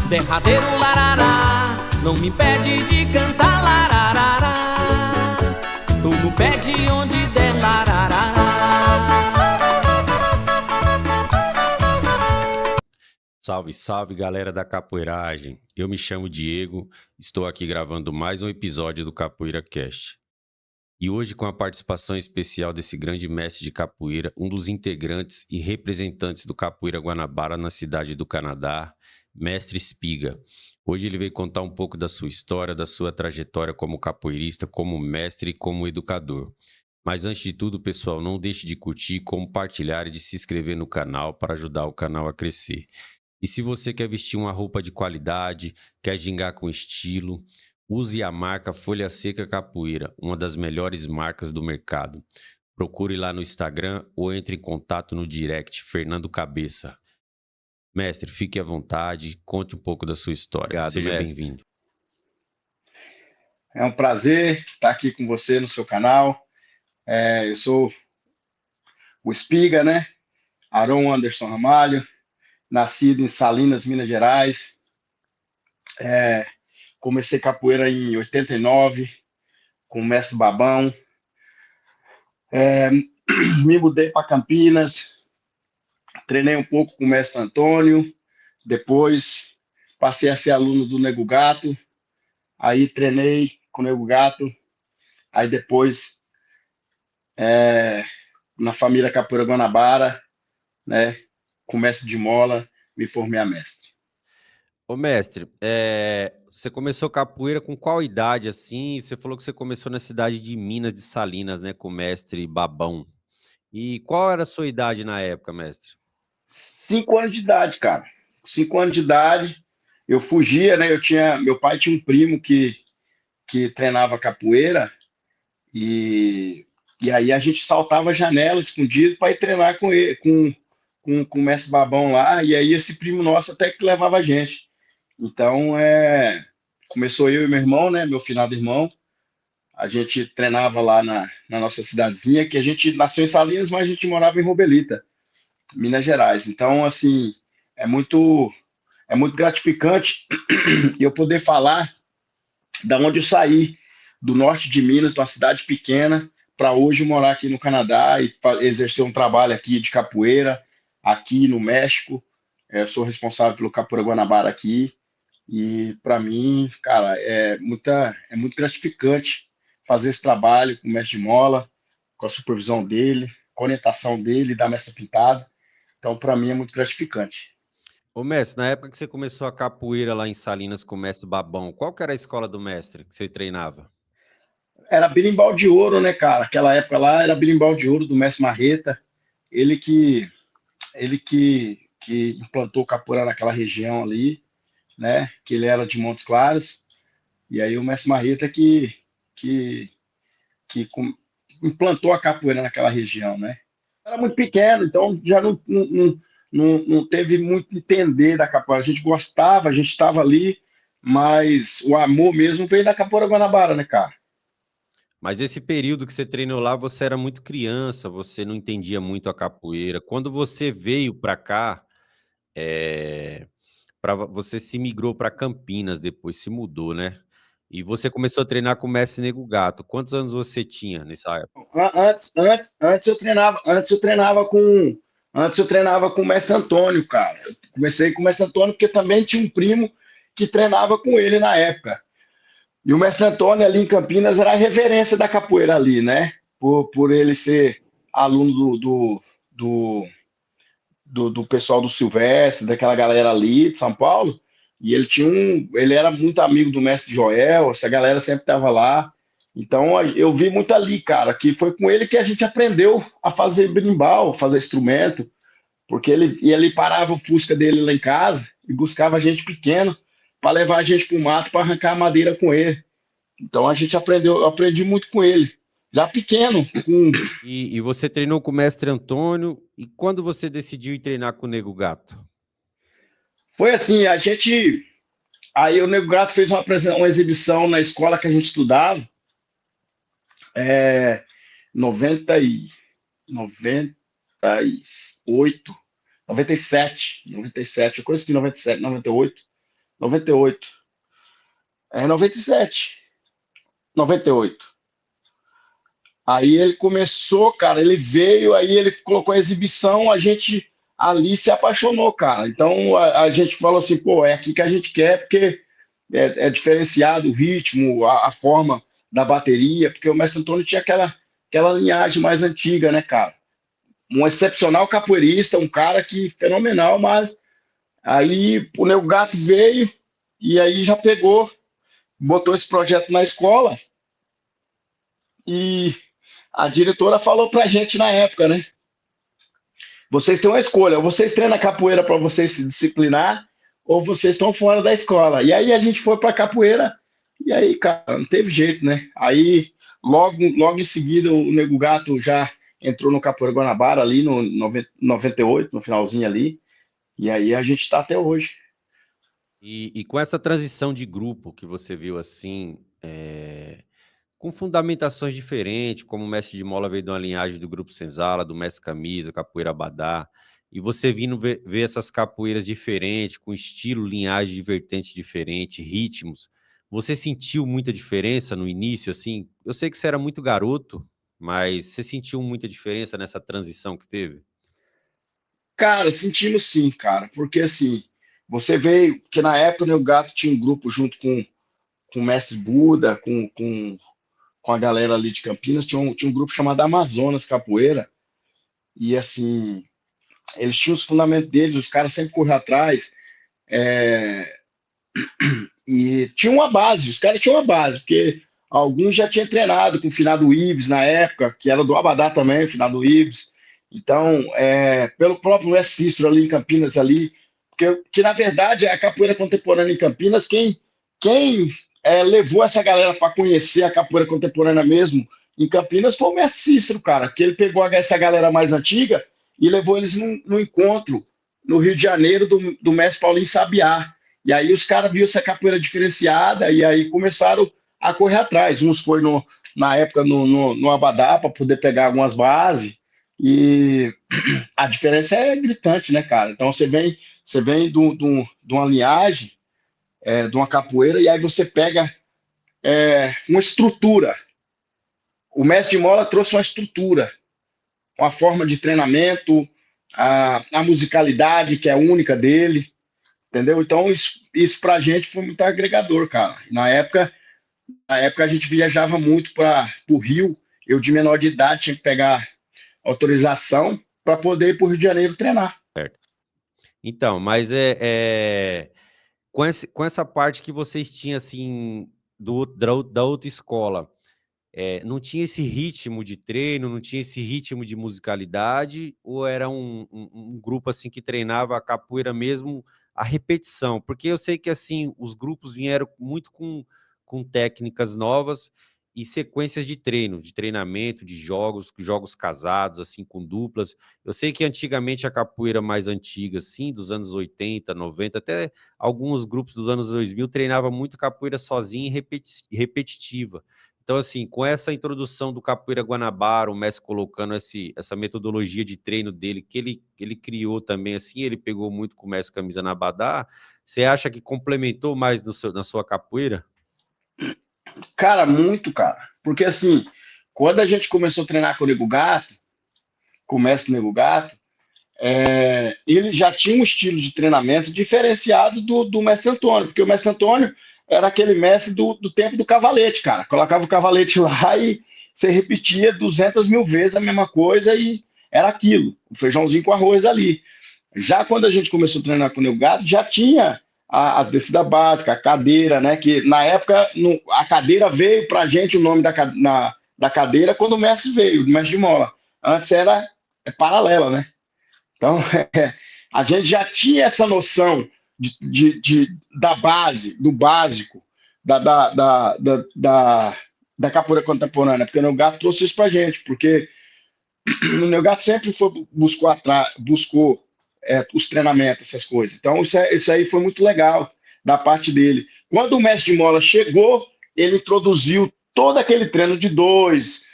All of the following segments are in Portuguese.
Derradeiro larará, não me impede de cantar larará. Tô no pé de onde der larará. Salve, salve, galera da capoeiragem. Eu me chamo Diego, estou aqui gravando mais um episódio do Capoeira Cast. E hoje com a participação especial desse grande mestre de capoeira, um dos integrantes e representantes do Capoeira Guanabara na cidade do Canadá, Mestre Espiga. Hoje ele veio contar um pouco da sua história, da sua trajetória como capoeirista, como mestre e como educador. Mas antes de tudo, pessoal, não deixe de curtir, compartilhar e de se inscrever no canal para ajudar o canal a crescer. E se você quer vestir uma roupa de qualidade, quer gingar com estilo, use a marca Folha Seca Capoeira, uma das melhores marcas do mercado. Procure lá no Instagram ou entre em contato no direct, Fernando Cabeça. Mestre, fique à vontade, conte um pouco da sua história. Obrigado, Seja mestre. bem-vindo. É um prazer estar aqui com você no seu canal. Eu sou o Espiga, né? Aron Anderson Ramalho, nascido em Salinas, Minas Gerais. Comecei capoeira em 89, com o mestre Babão. Me mudei para Campinas, treinei um pouco com o mestre Antônio, depois passei a ser aluno do Nego Gato, aí treinei com o Nego Gato, aí depois na família Capoeira Guanabara, né, com o mestre de Mola, me formei a mestre. Ô, mestre, você começou capoeira com qual idade, assim? Você falou que você começou na cidade de Minas de Salinas, né, com o mestre Babão. E qual era a sua idade na época, mestre? 5 anos de idade, cara. 5 anos de idade, eu fugia, né? Meu pai tinha um primo que treinava capoeira e aí a gente saltava a janela escondido para ir treinar com ele, com o mestre Babão lá, e aí esse primo nosso até que levava a gente. Então, começou eu e meu irmão, né? Meu finado irmão. A gente treinava lá na nossa cidadezinha, que a gente nasceu em Salinas, mas a gente morava em Robelita, Minas Gerais. Então, assim, é muito gratificante eu poder falar da onde eu saí, do norte de Minas, de uma cidade pequena, para hoje morar aqui no Canadá e exercer um trabalho aqui de capoeira, aqui no México. Sou responsável pelo Capoeira Guanabara aqui. E para mim, cara, é muito gratificante fazer esse trabalho com o mestre de Mola, com a supervisão dele, com a orientação dele, da mestra Pintada. Então, para mim, é muito gratificante. Ô, mestre, na época que você começou a capoeira lá em Salinas com o mestre Babão, qual que era a escola do mestre que você treinava? Era berimbau de ouro, né, cara? Aquela época lá era berimbau de ouro do mestre Marreta. Ele que implantou capoeira naquela região ali, né? Que ele era de Montes Claros. E aí o mestre Marreta que implantou a capoeira naquela região, né? Era muito pequeno, então já não teve muito entender da capoeira. A gente gostava, a gente estava ali, mas o amor mesmo veio da Capoeira Guanabara, né, cara? Mas esse período que você treinou lá, você era muito criança, você não entendia muito a capoeira. Quando você veio para cá, você se migrou para Campinas depois, se mudou, né? E você começou a treinar com o mestre Nego Gato. Quantos anos você tinha nessa época? Antes eu treinava com o mestre Antônio, cara. Eu comecei com o mestre Antônio porque também tinha um primo que treinava com ele na época. E o mestre Antônio ali em Campinas era a referência da capoeira ali, né? Por ele ser aluno do pessoal do Silvestre, daquela galera ali de São Paulo. E ele era muito amigo do mestre Joel, essa galera sempre estava lá. Então eu vi muito ali, cara, que foi com ele que a gente aprendeu a fazer berimbau, fazer instrumento, porque ele parava o Fusca dele lá em casa e buscava a gente pequeno para levar a gente para o mato para arrancar a madeira com ele. Então eu aprendi muito com ele, já pequeno. E você treinou com o mestre Antônio, e quando você decidiu ir treinar com o Nego Gato? Foi assim, aí o Nego Gato fez uma exibição na escola que a gente estudava, 98, 97, coisa de 97, 98. 98. 97. 98. Aí ele começou, cara, ele veio, aí ele colocou a exibição, a gente ali se apaixonou, cara. Então a gente falou assim, pô, é aqui que a gente quer, porque é diferenciado o ritmo, a forma da bateria, porque o Mestre Antônio tinha aquela linhagem mais antiga, né, cara? Um excepcional capoeirista, um cara que fenomenal, mas aí o Nego Gato veio e aí já pegou, botou esse projeto na escola e a diretora falou pra gente na época, né? Vocês têm uma escolha, ou vocês treinam capoeira para vocês se disciplinar, ou vocês estão fora da escola. E aí a gente foi para capoeira, e aí, cara, não teve jeito, né? Aí, logo em seguida, o Nego Gato já entrou no Capoeira Guanabara ali no 98, no finalzinho ali, e aí a gente está até hoje. E com essa transição de grupo que você viu assim, com fundamentações diferentes, como o Mestre de Mola veio de uma linhagem do Grupo Senzala, do Mestre Camisa, Capoeira Abadá, e você vindo ver essas capoeiras diferentes, com estilo, linhagem de vertentes diferentes, ritmos, você sentiu muita diferença no início, assim? Eu sei que você era muito garoto, mas você sentiu muita diferença nessa transição que teve? Cara, sentindo sim, cara, porque assim, você veio, que na época o Nego Gato tinha um grupo junto com o Mestre Buda, com a galera ali de Campinas, tinha um grupo chamado Amazonas Capoeira, e assim, eles tinham os fundamentos deles, os caras sempre correram atrás, é, e tinha uma base, os caras tinham uma base, porque alguns já tinham treinado com o finado Ives na época, que era do Abadá também, o finado Ives. Então, pelo próprio Luiz Cícero ali em Campinas, ali, que na verdade é a capoeira contemporânea em Campinas, quem levou essa galera para conhecer a capoeira contemporânea mesmo em Campinas foi o Mestre Cícero, cara, que ele pegou essa galera mais antiga e levou eles num encontro no Rio de Janeiro do Mestre Paulinho Sabiá. E aí os caras viram essa capoeira diferenciada e aí começaram a correr atrás. Uns foi na época no Abadá para poder pegar algumas bases. E a diferença é gritante, né, cara? Então você vem de uma linhagem, de uma capoeira, e aí você pega uma estrutura. O mestre de mola trouxe uma estrutura, uma forma de treinamento, a musicalidade que é única dele, entendeu? Então isso pra gente foi muito agregador, cara. Na época a gente viajava muito para o Rio, eu de menor de idade tinha que pegar autorização para poder ir para o Rio de Janeiro treinar. Certo. Então, mas com essa parte que vocês tinham, assim, da outra escola, não tinha esse ritmo de treino, não tinha esse ritmo de musicalidade, ou era um grupo, assim, que treinava a capoeira mesmo, a repetição? Porque eu sei que, assim, os grupos vieram muito com técnicas novas e sequências de treino, de treinamento, de jogos casados, assim, com duplas. Eu sei que antigamente a capoeira mais antiga, assim, dos anos 80, 90, até alguns grupos dos anos 2000 treinava muito capoeira sozinha e repetitiva. Então, assim, com essa introdução do Capoeira Guanabara, o mestre colocando essa metodologia de treino dele, que ele criou também, assim, ele pegou muito com o mestre Camisa na Abadá, você acha que complementou mais na sua capoeira? Cara, muito, cara. Porque assim, quando a gente começou a treinar com o Nego Gato, com o mestre Nego Gato, ele já tinha um estilo de treinamento diferenciado do mestre Antônio, porque o mestre Antônio era aquele mestre do tempo do cavalete, cara. Colocava o cavalete lá e você repetia 200 mil vezes a mesma coisa e era aquilo, o feijãozinho com arroz ali. Já quando a gente começou a treinar com o Nego Gato, já tinha as descidas básicas, a cadeira, né? Que na época a cadeira veio pra gente, o nome da cadeira, quando o mestre veio, o mestre de mola. Antes era paralela, né? Então, a gente já tinha essa noção da base, do básico, da capoeira contemporânea, porque o Nego Gato trouxe isso pra gente, porque o Nego Gato sempre buscou os treinamentos, essas coisas. Então, isso aí foi muito legal da parte dele. Quando o mestre de mola chegou, ele introduziu todo aquele treino de dois,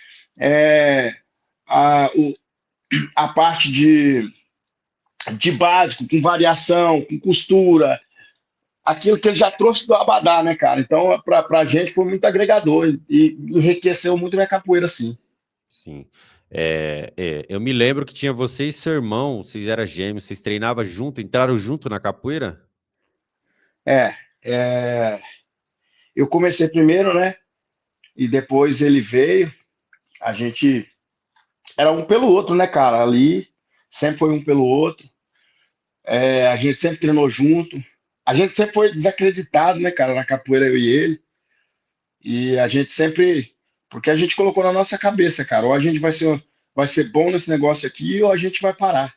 a parte de básico, com variação, com costura, aquilo que ele já trouxe do Abadá, né, cara? Então, pra gente foi muito agregador e enriqueceu muito minha capoeira, sim. Sim. Eu me lembro que tinha você e seu irmão, vocês eram gêmeos, vocês treinavam junto, entraram junto na capoeira? É, é, eu comecei primeiro, né? E depois ele veio. A gente era um pelo outro, né, cara? Ali sempre foi um pelo outro. A gente sempre treinou junto. A gente sempre foi desacreditado, né, cara, na capoeira, eu e ele. E a gente sempre. Porque a gente colocou na nossa cabeça, cara, ou a gente vai ser bom nesse negócio aqui, ou a gente vai parar.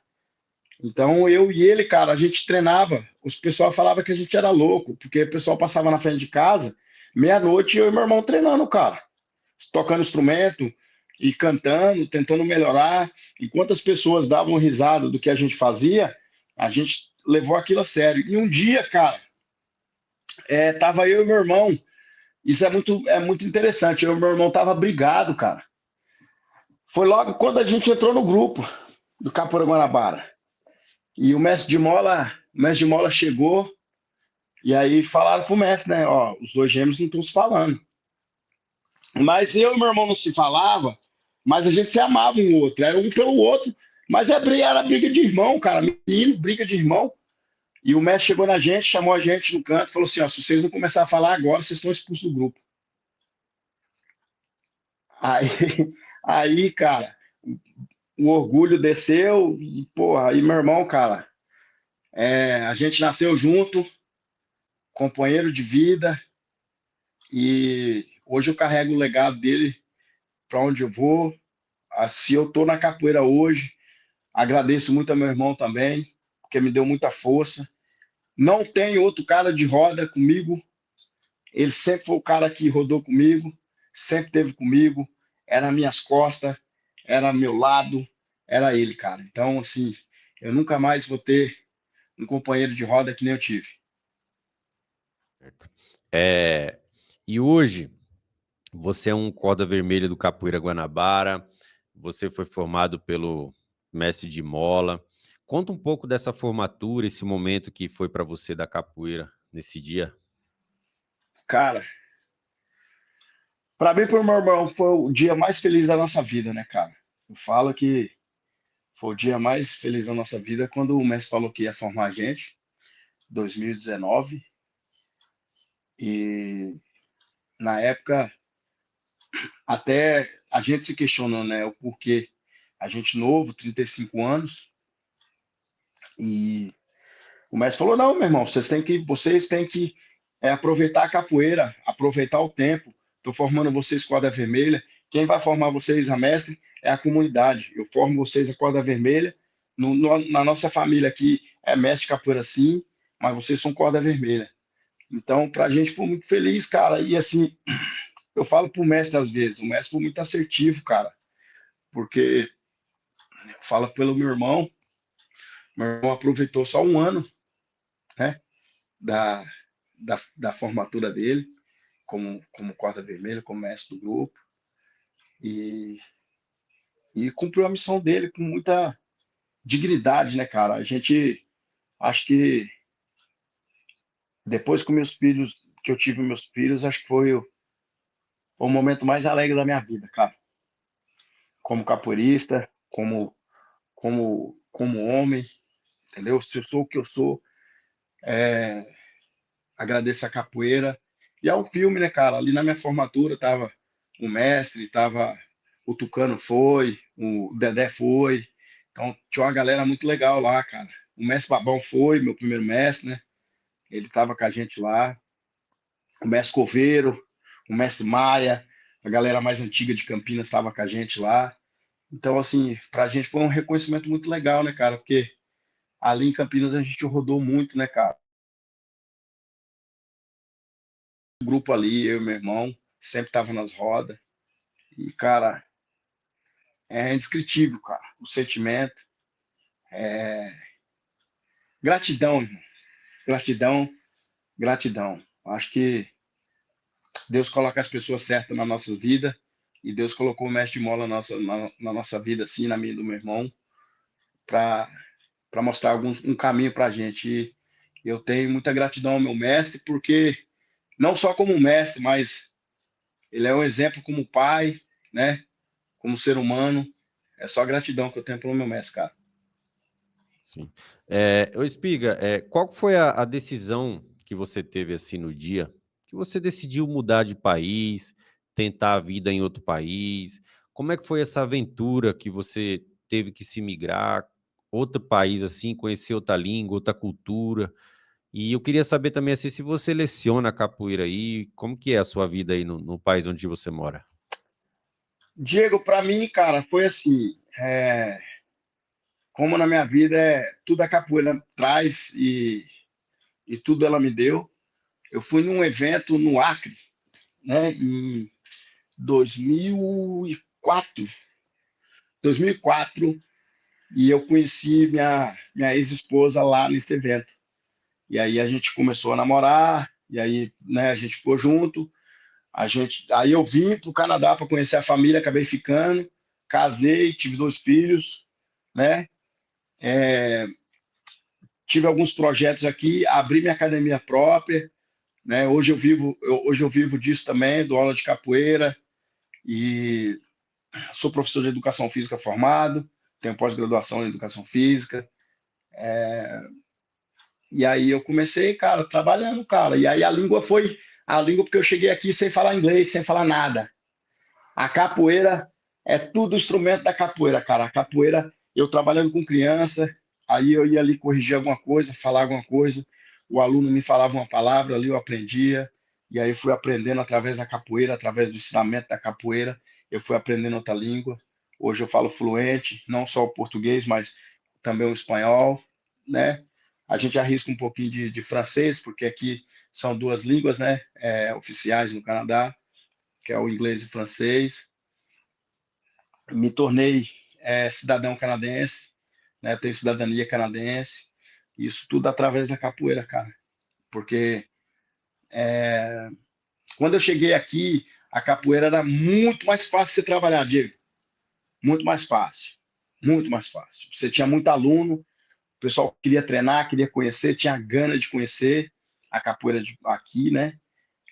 Então eu e ele, cara, a gente treinava. Os pessoal falava que a gente era louco, porque o pessoal passava na frente de casa, meia-noite, eu e meu irmão treinando, cara, tocando instrumento e cantando, tentando melhorar. Enquanto as pessoas davam risada do que a gente fazia, a gente levou aquilo a sério. E um dia, cara, tava eu e meu irmão. Isso é muito interessante. Eu e meu irmão tava brigado, cara. Foi logo quando a gente entrou no grupo do Capoeira Guanabara. E o mestre de mola chegou e aí falaram pro mestre, né? Ó, os dois gêmeos não estão se falando. Mas eu e meu irmão não se falava, mas a gente se amava um outro, era um pelo outro. Mas era briga de irmão, cara. Menino, briga de irmão. E o mestre chegou na gente, chamou a gente no canto e falou assim: ó, se vocês não começarem a falar agora, vocês estão expulsos do grupo. Aí, aí, cara, o orgulho desceu e, porra, aí meu irmão, cara, a gente nasceu junto, companheiro de vida, e hoje eu carrego o legado dele para onde eu vou. Se eu tô na capoeira hoje, agradeço muito a meu irmão também, porque me deu muita força. Não tem outro cara de roda comigo, ele sempre foi o cara que rodou comigo, sempre teve comigo, era minhas costas, era meu lado, era ele, cara. Então, assim, eu nunca mais vou ter um companheiro de roda que nem eu tive. Certo. E hoje, você é um corda vermelha do Capoeira Guanabara, você foi formado pelo mestre de mola. Conta um pouco dessa formatura, esse momento que foi para você da capoeira nesse dia. Cara, para mim e pro meu irmão foi o dia mais feliz da nossa vida, né, cara? Eu falo que foi o dia mais feliz da nossa vida quando o mestre falou que ia formar a gente, 2019, e na época até a gente se questionou, né, o porquê. A gente novo, 35 anos, e o mestre falou: não, meu irmão, vocês têm que aproveitar a capoeira, aproveitar o tempo. Estou formando vocês corda vermelha. Quem vai formar vocês a mestre é a comunidade. Eu formo vocês a corda vermelha. Na nossa família aqui é mestre capoeira sim, mas vocês são corda vermelha. Então, para a gente foi muito feliz, cara. E assim, eu falo pro mestre às vezes, o mestre foi muito assertivo, cara, porque fala pelo meu irmão aproveitou só um ano, né, da, da formatura dele como corda vermelha, como mestre do grupo, e, e cumpriu a missão dele com muita dignidade, né, cara? A gente, acho que depois que eu tive meus filhos, acho que foi o momento mais alegre da minha vida, cara. Como capoeirista, como homem, entendeu? Se eu sou o que eu sou, agradeço a capoeira. E é um filme, né, cara? Ali na minha formatura tava o mestre, tava o Tucano foi, o Dedé foi. Então tinha uma galera muito legal lá, cara. O mestre Babão foi, meu primeiro mestre, né? Ele tava com a gente lá. O mestre Coveiro, o mestre Maia, a galera mais antiga de Campinas estava com a gente lá. Então, assim, pra gente foi um reconhecimento muito legal, né, cara? Porque ali em Campinas a gente rodou muito, né, cara? O grupo ali, eu e meu irmão, sempre tava nas rodas. E, cara, é indescritível, cara. O sentimento. Gratidão, irmão. Gratidão, gratidão. Acho que Deus coloca as pessoas certas na nossa vida e Deus colocou o mestre de mola na nossa vida, assim, na minha e do meu irmão, para mostrar um caminho para a gente. Eu tenho muita gratidão ao meu mestre, porque não só como mestre, mas ele é um exemplo como pai, né? Como ser humano. É só gratidão que eu tenho pelo meu mestre, cara. Sim. Ô Espiga, qual foi a decisão que você teve assim no dia que você decidiu mudar de país, tentar a vida em outro país? Como é que foi essa aventura que você teve que se migrar, outro país assim, conhecer outra língua, outra cultura? E eu queria saber também assim, se você leciona capoeira aí, como que é a sua vida aí no país onde você mora? Diego, para mim, cara, foi assim. Como na minha vida tudo a capoeira traz e tudo ela me deu. Eu fui num evento no Acre, né, em 2004, 2004, e eu conheci minha ex-esposa lá nesse evento. E aí a gente começou a namorar, e aí, né, a gente ficou junto. Aí eu vim para o Canadá para conhecer a família, acabei ficando, casei, tive 2 filhos, né? Tive alguns projetos aqui, abri minha academia própria, né? Hoje eu vivo disso também, dou aula de capoeira e sou professor de educação física formado, tenho pós-graduação em educação física. E aí eu comecei, cara, trabalhando, cara. E aí a língua porque eu cheguei aqui sem falar inglês, sem falar nada. A capoeira é tudo instrumento da capoeira, cara. A capoeira, eu trabalhando com criança, aí eu ia ali corrigir alguma coisa, falar alguma coisa, o aluno me falava uma palavra, ali eu aprendia, e aí fui aprendendo através da capoeira, através do ensinamento da capoeira, eu fui aprendendo outra língua. Hoje eu falo fluente, não só o português, mas também o espanhol, né? A gente arrisca um pouquinho de francês, porque aqui são 2 línguas, né, oficiais no Canadá, que é o inglês e o francês. Me tornei cidadão canadense, né? Tenho cidadania canadense. Isso tudo através da capoeira, cara. Porque quando eu cheguei aqui, a capoeira era muito mais fácil de você trabalhar, Diego. Muito mais fácil. Muito mais fácil. Você tinha muito aluno, o pessoal queria treinar, queria conhecer, tinha gana de conhecer a capoeira aqui, né?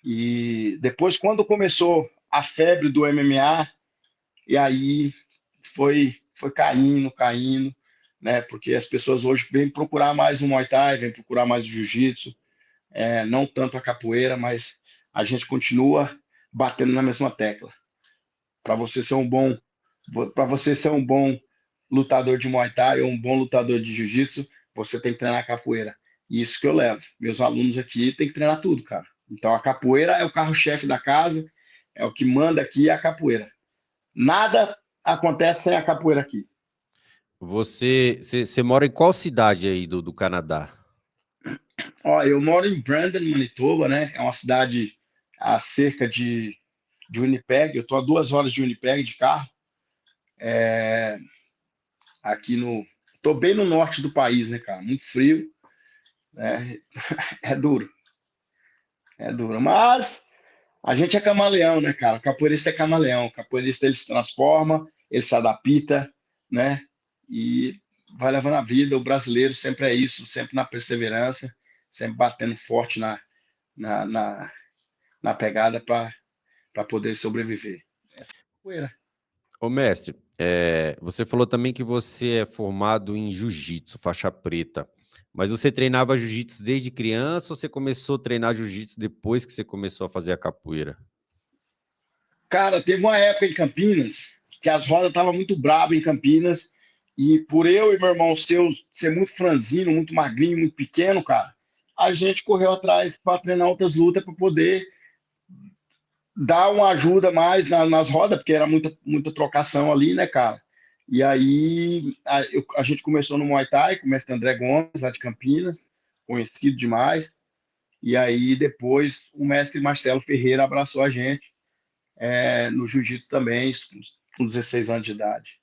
E depois, quando começou a febre do MMA, e aí foi caindo, caindo, né? Porque as pessoas hoje vêm procurar mais o Muay Thai, vêm procurar mais o Jiu-Jitsu, não tanto a capoeira, mas a gente continua batendo na mesma tecla. Para você ser um bom, para você ser um bom lutador de Muay Thai ou um bom lutador de Jiu-Jitsu, você tem que treinar capoeira. E isso que eu levo. Meus alunos aqui têm que treinar tudo, cara. Então a capoeira é o carro-chefe da casa, é o que manda aqui é a capoeira. Nada acontece sem a capoeira aqui. Você mora em qual cidade aí do Canadá? Ó, eu moro em Brandon, Manitoba, né? É uma cidade a cerca de Winnipeg. Eu estou a 2 horas de Winnipeg de carro. Aqui no. Estou bem no norte do país, né, cara? Muito frio, né? É duro, é duro. Mas a gente é camaleão, né, cara? O capoeirista é camaleão. O capoeirista ele se transforma, ele se adapta, né? E vai levando a vida. O brasileiro sempre é isso, sempre na perseverança, sempre batendo forte na, na, na pegada para poder sobreviver. Essa é a capoeira. Ô mestre, você falou também que você é formado em jiu-jitsu, faixa preta. Mas você treinava jiu-jitsu desde criança ou você começou a treinar jiu-jitsu depois que você começou a fazer a capoeira? Cara, teve uma época em Campinas que as rodas estavam muito bravas em Campinas e por eu e meu irmão ser muito franzino, muito magrinho, muito pequeno, cara, a gente correu atrás para treinar outras lutas para poder dar uma ajuda mais nas rodas, porque era muita trocação ali, né, cara? E aí a gente começou no Muay Thai com o mestre André Gomes, lá de Campinas, conhecido demais. E aí depois o mestre Marcelo Ferreira abraçou a gente no jiu-jitsu também, com 16 anos de idade.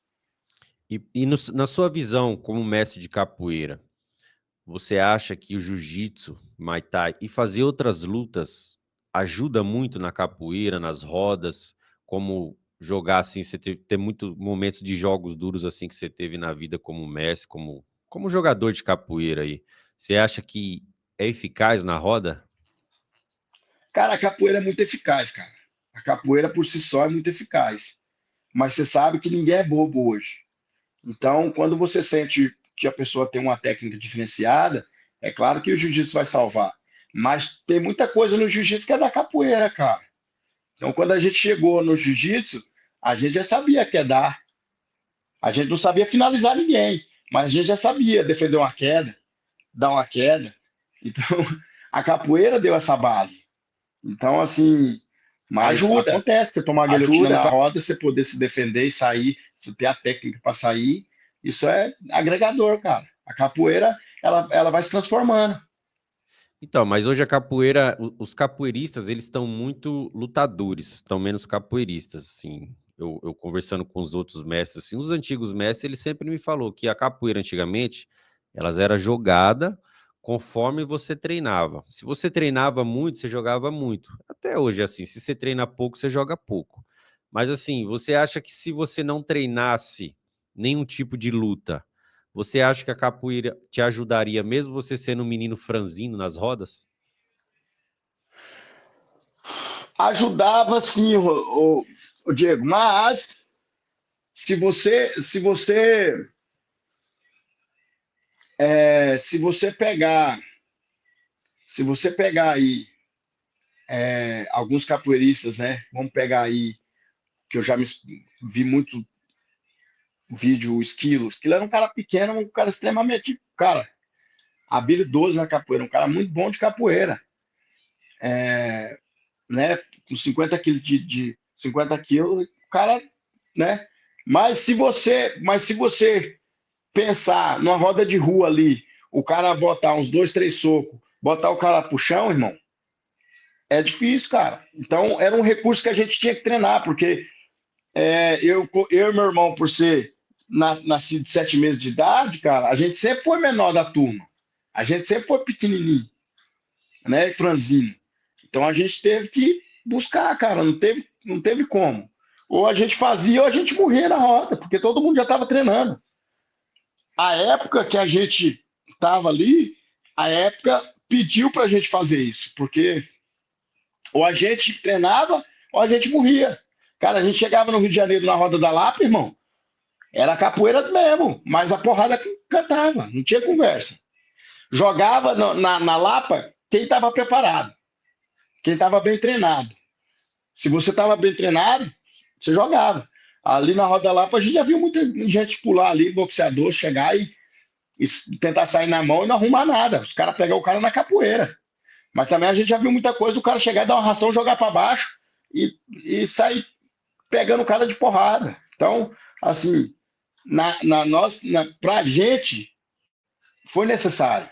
Na sua visão como mestre de capoeira, você acha que o jiu-jitsu, Muay Thai e fazer outras lutas ajuda muito na capoeira, nas rodas, como jogar assim, você ter muitos momentos de jogos duros assim que você teve na vida como mestre, como jogador de capoeira aí. Você acha que é eficaz na roda? Cara, a capoeira é muito eficaz, cara. A capoeira por si só é muito eficaz. Mas você sabe que ninguém é bobo hoje. Então, quando você sente que a pessoa tem uma técnica diferenciada, é claro que o jiu-jitsu vai salvar. Mas tem muita coisa no jiu-jitsu que é da capoeira, cara. Então, quando a gente chegou no jiu-jitsu, a gente já sabia que é dar. A gente não sabia finalizar ninguém, mas a gente já sabia defender uma queda, dar uma queda. Então, a capoeira deu essa base. Então, assim, mas Ajuda. acontece, você tomar guilhotina na roda, você poder se defender e sair, você ter a técnica para sair, isso é agregador, cara. A capoeira, ela vai se transformando. Então, mas hoje a capoeira, os capoeiristas, eles estão muito lutadores, estão menos capoeiristas, assim. Eu conversando com os outros mestres, assim, os antigos mestres, eles sempre me falou que a capoeira antigamente, elas era jogada conforme você treinava. Se você treinava muito, você jogava muito. Até hoje, assim, se você treina pouco, você joga pouco. Mas assim, você acha que se você não treinasse nenhum tipo de luta, você acha que a capoeira te ajudaria, mesmo você sendo um menino franzino nas rodas? Ajudava sim, o Diego, mas se você pegar aí alguns capoeiristas, né? Vamos pegar aí, que eu já vi muito vídeo, o Esquilo. O Esquilo era um cara pequeno, um cara extremamente, cara, habilidoso na capoeira, um cara muito bom de capoeira, né? Com 50 quilos de 50 quilos, o cara, né? Mas se você pensar numa roda de rua ali, o cara botar uns dois, três socos, botar o cara pro chão, irmão, é difícil, cara. Então, era um recurso que a gente tinha que treinar, porque eu e meu irmão, por ser nascido de 7 meses de idade, cara, a gente sempre foi menor da turma. A gente sempre foi pequenininho, né, e franzino. Então a gente teve que buscar, cara, não teve como. Ou a gente fazia ou a gente morria na roda, porque todo mundo já estava treinando. A época que a gente estava ali, a época pediu para a gente fazer isso, porque ou a gente treinava ou a gente morria. Cara, a gente chegava no Rio de Janeiro na roda da Lapa, irmão, era capoeira mesmo, mas a porrada cantava, não tinha conversa. Jogava na Lapa quem estava preparado, quem estava bem treinado. Se você estava bem treinado, você jogava. Ali na Roda da Lapa, a gente já viu muita gente pular ali, boxeador, chegar e tentar sair na mão e não arrumar nada. Os caras pegam o cara na capoeira. Mas também a gente já viu muita coisa, o cara chegar, dar um arrastão, jogar para baixo e sair pegando o cara de porrada. Então, assim, pra gente, foi necessário,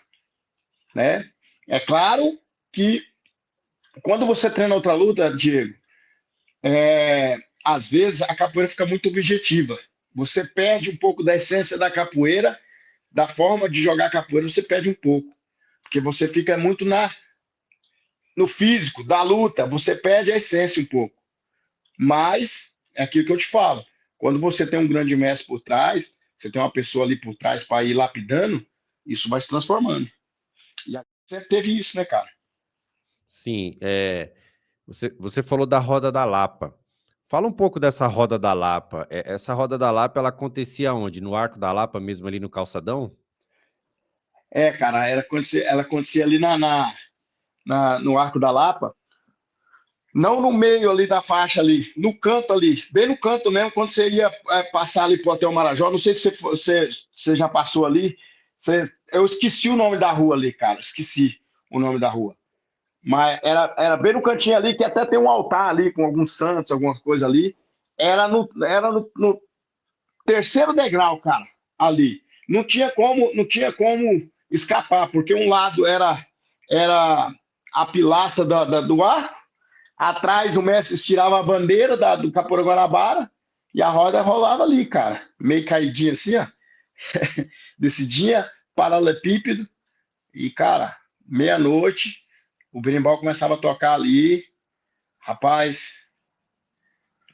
né? É claro que quando você treina outra luta, Diego, às vezes a capoeira fica muito objetiva. Você perde um pouco da essência da capoeira, da forma de jogar capoeira, você perde um pouco. Porque você fica muito no físico, da luta, você perde a essência um pouco. Mas é aquilo que eu te falo. Quando você tem um grande mestre por trás, você tem uma pessoa ali por trás para ir lapidando, isso vai se transformando. E você teve isso, né, cara? Sim, você falou da Roda da Lapa. Fala um pouco dessa Roda da Lapa. Essa Roda da Lapa, ela acontecia onde? No Arco da Lapa, mesmo ali no calçadão? Cara, ela acontecia ali no Arco da Lapa, não no meio ali da faixa ali, no canto ali, bem no canto mesmo, quando você ia passar ali pro Hotel Marajó, não sei se você já passou ali, eu esqueci o nome da rua ali, cara, esqueci o nome da rua. Mas era bem no cantinho ali, que até tem um altar ali com alguns santos, algumas coisas ali. Era no terceiro degrau, cara, ali. Não tinha como escapar, porque um lado era a pilastra do arco, atrás o mestre estirava a bandeira do Capoeira Guanabara e a roda rolava ali, cara. Meio caidinha assim, ó. Descidinha, paralelepípedo. E, cara, meia-noite, o berimbau começava a tocar ali. Rapaz,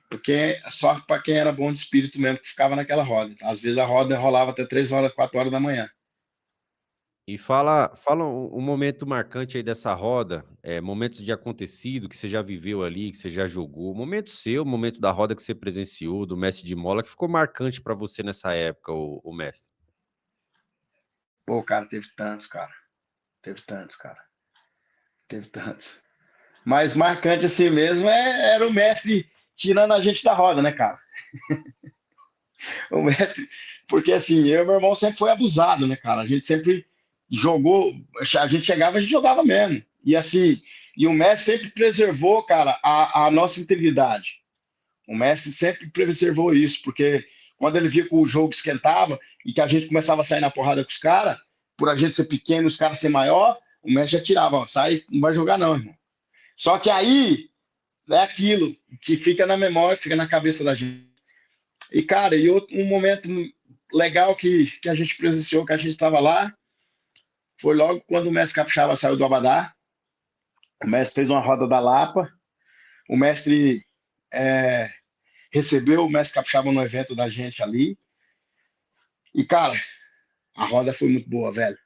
porque só para quem era bom de espírito mesmo que ficava naquela roda. Às vezes a roda rolava até 3 horas, 4 horas da manhã. E fala um momento marcante aí dessa roda, momentos de acontecido que você já viveu ali, que você já jogou, momento seu, momento da roda que você presenciou, do mestre de mola, que ficou marcante para você nessa época, o mestre. Pô, cara, teve tantos, cara. Teve tantos, cara. Teve tantos. Mas marcante assim mesmo era o mestre tirando a gente da roda, né, cara? O mestre, porque assim, eu e meu irmão sempre foi abusado, né, cara? A gente sempre jogou, a gente chegava, a gente jogava mesmo. E assim, e o mestre sempre preservou, cara, a nossa integridade. O mestre sempre preservou isso, porque quando ele via que o jogo esquentava e que a gente começava a sair na porrada com os caras, por a gente ser pequeno e os caras ser maior, o mestre já tirava, ó, sai, não vai jogar não, irmão. Só que aí é aquilo que fica na memória, fica na cabeça da gente. E, cara, um momento legal que a gente presenciou, que a gente estava lá, foi logo quando o mestre Capixaba saiu do Abadá. O mestre fez uma roda da Lapa. O mestre é, recebeu o mestre Capixaba no evento da gente ali. E, cara, a roda foi muito boa, velho.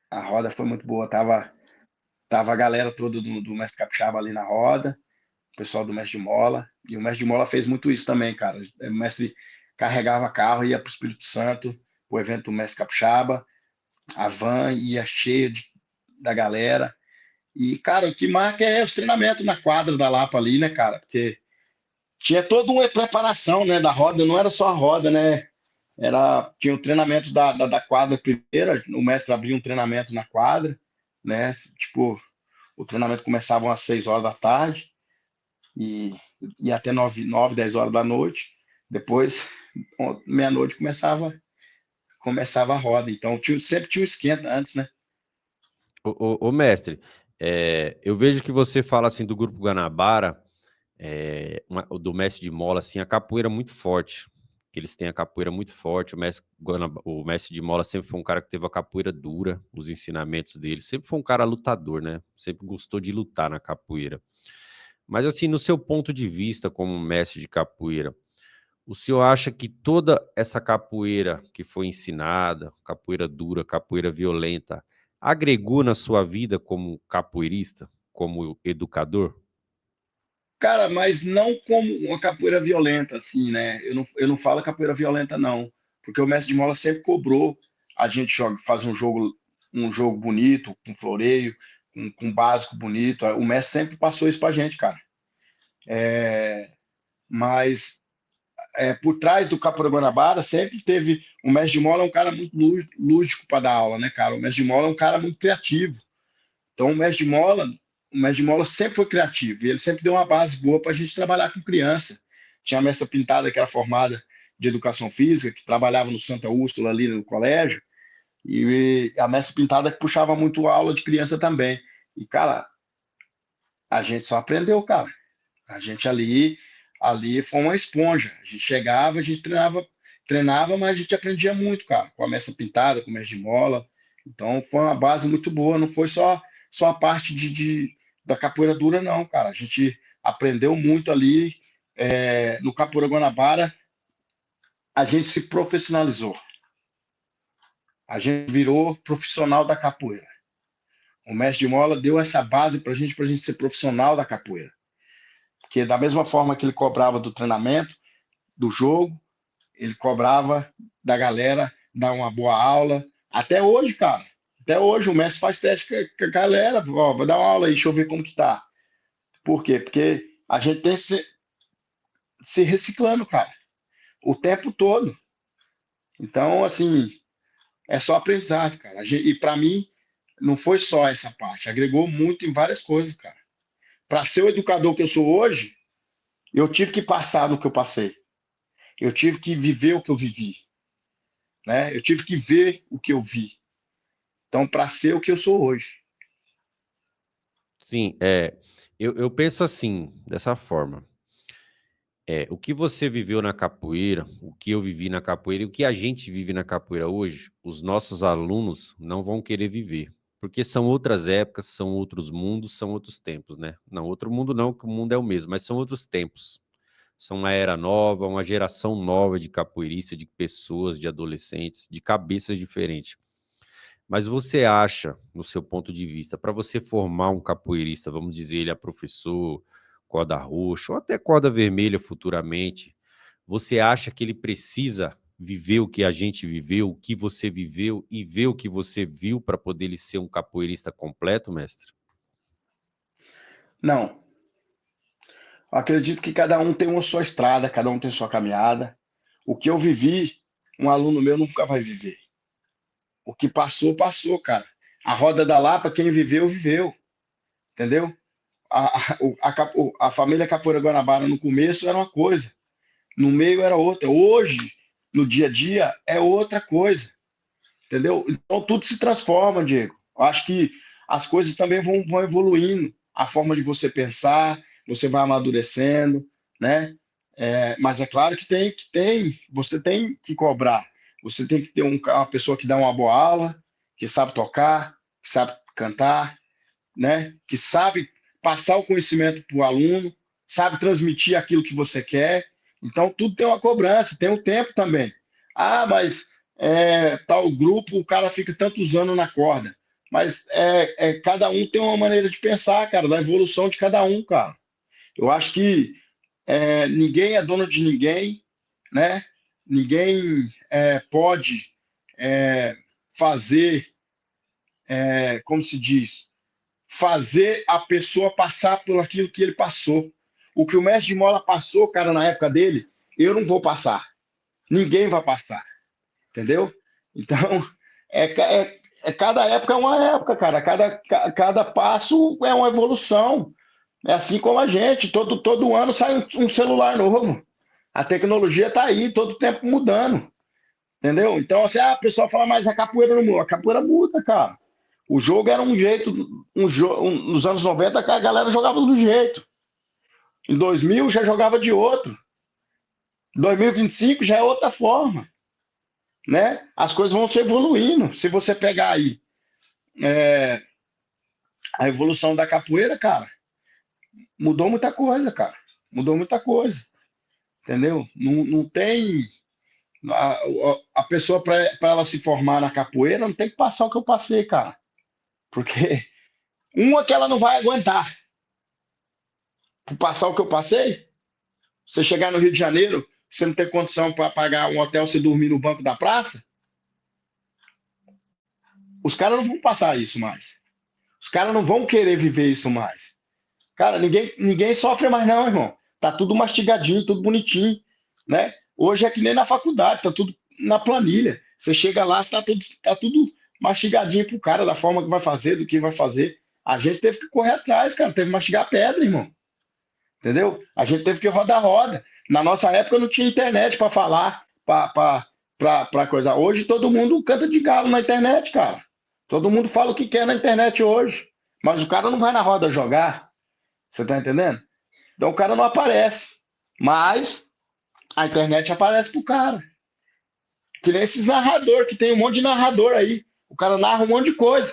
A roda foi muito boa. Tava a galera toda do mestre Capixaba ali na roda, o pessoal do mestre de mola. E o mestre de mola fez muito isso também, cara. O mestre carregava carro, ia para o Espírito Santo, o evento do mestre Capixaba. A van ia cheia da galera. E, cara, o que marca é os treinamentos na quadra da Lapa ali, né, cara? Porque tinha toda uma preparação, né, da roda, não era só a roda, né? Tinha o treinamento da quadra primeira, o mestre abria um treinamento na quadra, né? Tipo, o treinamento começava às 6 horas da tarde e ia até 10 horas da noite. Depois, meia-noite, começava a roda. Então, sempre tinha um esquenta antes, né? Ô, mestre, eu vejo que você fala assim do Grupo Guanabara, do mestre de mola, assim, a capoeira muito forte, que eles têm a capoeira muito forte, o mestre de mola sempre foi um cara que teve a capoeira dura, os ensinamentos dele, sempre foi um cara lutador, né? Sempre gostou de lutar na capoeira. Mas assim, no seu ponto de vista como mestre de capoeira, o senhor acha que toda essa capoeira que foi ensinada, capoeira dura, capoeira violenta, agregou na sua vida como capoeirista, como educador? Cara, mas não como uma capoeira violenta, assim, né? Eu não falo capoeira violenta, não. Porque o mestre de mola sempre cobrou a gente fazer um jogo bonito, com floreio, com básico bonito. O mestre sempre passou isso pra gente, cara. Mas por trás do Capoeira Guanabara sempre teve. O mestre de mola é um cara muito lúdico para dar aula, né, cara? O mestre de mola é um cara muito criativo. Então, o mestre de mola sempre foi criativo e ele sempre deu uma base boa para a gente trabalhar com criança. Tinha a mestra Pintada, que era formada de educação física, que trabalhava no Santa Úrsula ali no colégio, e a mestra Pintada que puxava muito aula de criança também. E, cara, a gente só aprendeu, cara. A gente ali foi uma esponja. A gente chegava, a gente treinava, mas a gente aprendia muito, cara, com a mestra Pintada, com o mestre de mola. Então foi uma base muito boa, não foi só a parte da capoeira dura, não, cara. A gente aprendeu muito ali no Capoeira Guanabara, a gente se profissionalizou. A gente virou profissional da capoeira. O mestre de mola deu essa base pra gente ser profissional da capoeira. Porque da mesma forma que ele cobrava do treinamento, do jogo, ele cobrava da galera dar uma boa aula. Até hoje, cara. Até hoje o mestre faz teste com a galera. Ó, vou dar uma aula aí, deixa eu ver como que tá. Por quê? Porque a gente tem que se reciclando, cara. O tempo todo. Então, assim, é só aprendizado, cara. E para mim, não foi só essa parte. Agregou muito em várias coisas, cara. Para ser o educador que eu sou hoje, eu tive que passar no que eu passei. Eu tive que viver o que eu vivi. Né? Eu tive que ver o que eu vi. Então, para ser o que eu sou hoje. Sim, eu penso assim, dessa forma. O que você viveu na capoeira, o que eu vivi na capoeira e o que a gente vive na capoeira hoje, os nossos alunos não vão querer viver. Porque são outras épocas, são outros mundos, são outros tempos, né? Não, outro mundo não, que o mundo é o mesmo, mas são outros tempos. São uma era nova, uma geração nova de capoeiristas, de pessoas, de adolescentes, de cabeças diferentes. Mas você acha, no seu ponto de vista, para você formar um capoeirista, vamos dizer, ele é professor, corda roxa, ou até corda vermelha futuramente, você acha que ele precisa viver o que a gente viveu, o que você viveu e ver o que você viu para poder ele ser um capoeirista completo, mestre? Não. Eu acredito que cada um tem uma sua estrada, cada um tem sua caminhada. O que eu vivi, um aluno meu nunca vai viver. O que passou, passou, cara. A roda da Lapa, quem viveu, viveu. Entendeu? A família Capoeira Guanabara no começo era uma coisa, no meio era outra. Hoje, no dia a dia, é outra coisa. Entendeu? Então tudo se transforma, Diego. Eu acho que as coisas também vão evoluindo. A forma de você pensar, você vai amadurecendo, né? Mas é claro que você tem que cobrar. Você tem que ter uma pessoa que dá uma boa aula, que sabe tocar, que sabe cantar, né? Que sabe passar o conhecimento para o aluno, sabe transmitir aquilo que você quer. Então, tudo tem uma cobrança, tem um tempo também. Ah, mas tal grupo, o cara fica tantos anos na corda. Mas cada um tem uma maneira de pensar, cara, da evolução de cada um, cara. Eu acho que ninguém é dono de ninguém, né? Ninguém pode fazer, como se diz, fazer a pessoa passar por aquilo que ele passou. O que o mestre de mola passou, cara, na época dele, eu não vou passar. Ninguém vai passar. Entendeu? Então, cada época é uma época, cara. Cada passo é uma evolução. É assim como a gente. Todo ano sai um celular novo. A tecnologia está aí, todo tempo mudando. Entendeu? Então, assim, a pessoa fala, mas a capoeira não muda. A capoeira muda, cara. O jogo era um jeito, nos anos 90 a galera jogava de um jeito. Em 2000 já jogava de outro. Em 2025 já é outra forma, né? As coisas vão se evoluindo. Se você pegar aí a evolução da capoeira, cara, mudou muita coisa, cara. Mudou muita coisa. Entendeu? Não tem... A pessoa, para ela se formar na capoeira, não tem que passar o que eu passei, cara. Porque uma que ela não vai aguentar. Por passar o que eu passei, você chegar no Rio de Janeiro, você não tem condição para pagar um hotel, você dormir no banco da praça, os caras não vão passar isso mais. Os caras não vão querer viver isso mais. Cara, ninguém sofre mais não, irmão. Tá tudo mastigadinho, tudo bonitinho, né? Hoje é que nem na faculdade, tá tudo na planilha. Você chega lá, tá tudo mastigadinho pro cara, da forma que vai fazer, do que vai fazer. A gente teve que correr atrás, cara. Teve que mastigar pedra, irmão. Entendeu? A gente teve que rodar a roda. Na nossa época não tinha internet para falar, para coisa. Hoje todo mundo canta de galo na internet, cara. Todo mundo fala o que quer na internet hoje. Mas o cara não vai na roda jogar. Você tá entendendo? Então o cara não aparece. Mas a internet aparece pro cara. Que nem esses narradores, que tem um monte de narrador aí. O cara narra um monte de coisa.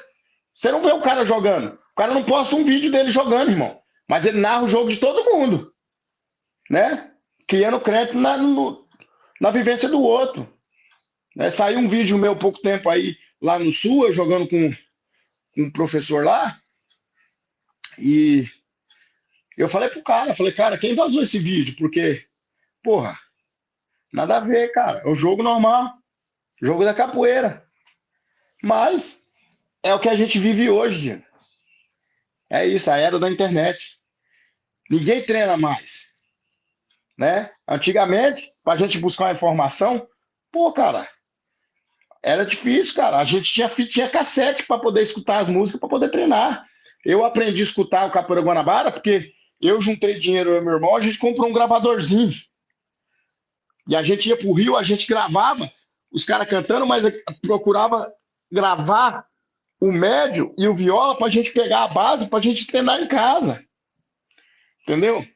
Você não vê o cara jogando. O cara não posta um vídeo dele jogando, irmão. Mas ele narra o jogo de todo mundo. Né? Criando crédito na vivência do outro. Né? Saiu um vídeo meu há pouco tempo aí, lá no Sul, eu jogando com um professor lá. E eu falei pro cara, cara, quem vazou esse vídeo? Porque, porra, nada a ver, cara. É o jogo normal. Jogo da capoeira. Mas é o que a gente vive hoje, Diego. É isso, a era da internet. Ninguém treina mais. Né? Antigamente, para a gente buscar uma informação, pô, cara, era difícil, cara. A gente tinha cassete para poder escutar as músicas, para poder treinar. Eu aprendi a escutar o Capoeira Guanabara porque eu juntei dinheiro, eu e meu irmão, a gente comprou um gravadorzinho. E a gente ia pro Rio, a gente gravava os caras cantando, mas procurava gravar o médio e o viola para a gente pegar a base, para a gente treinar em casa. Entendeu?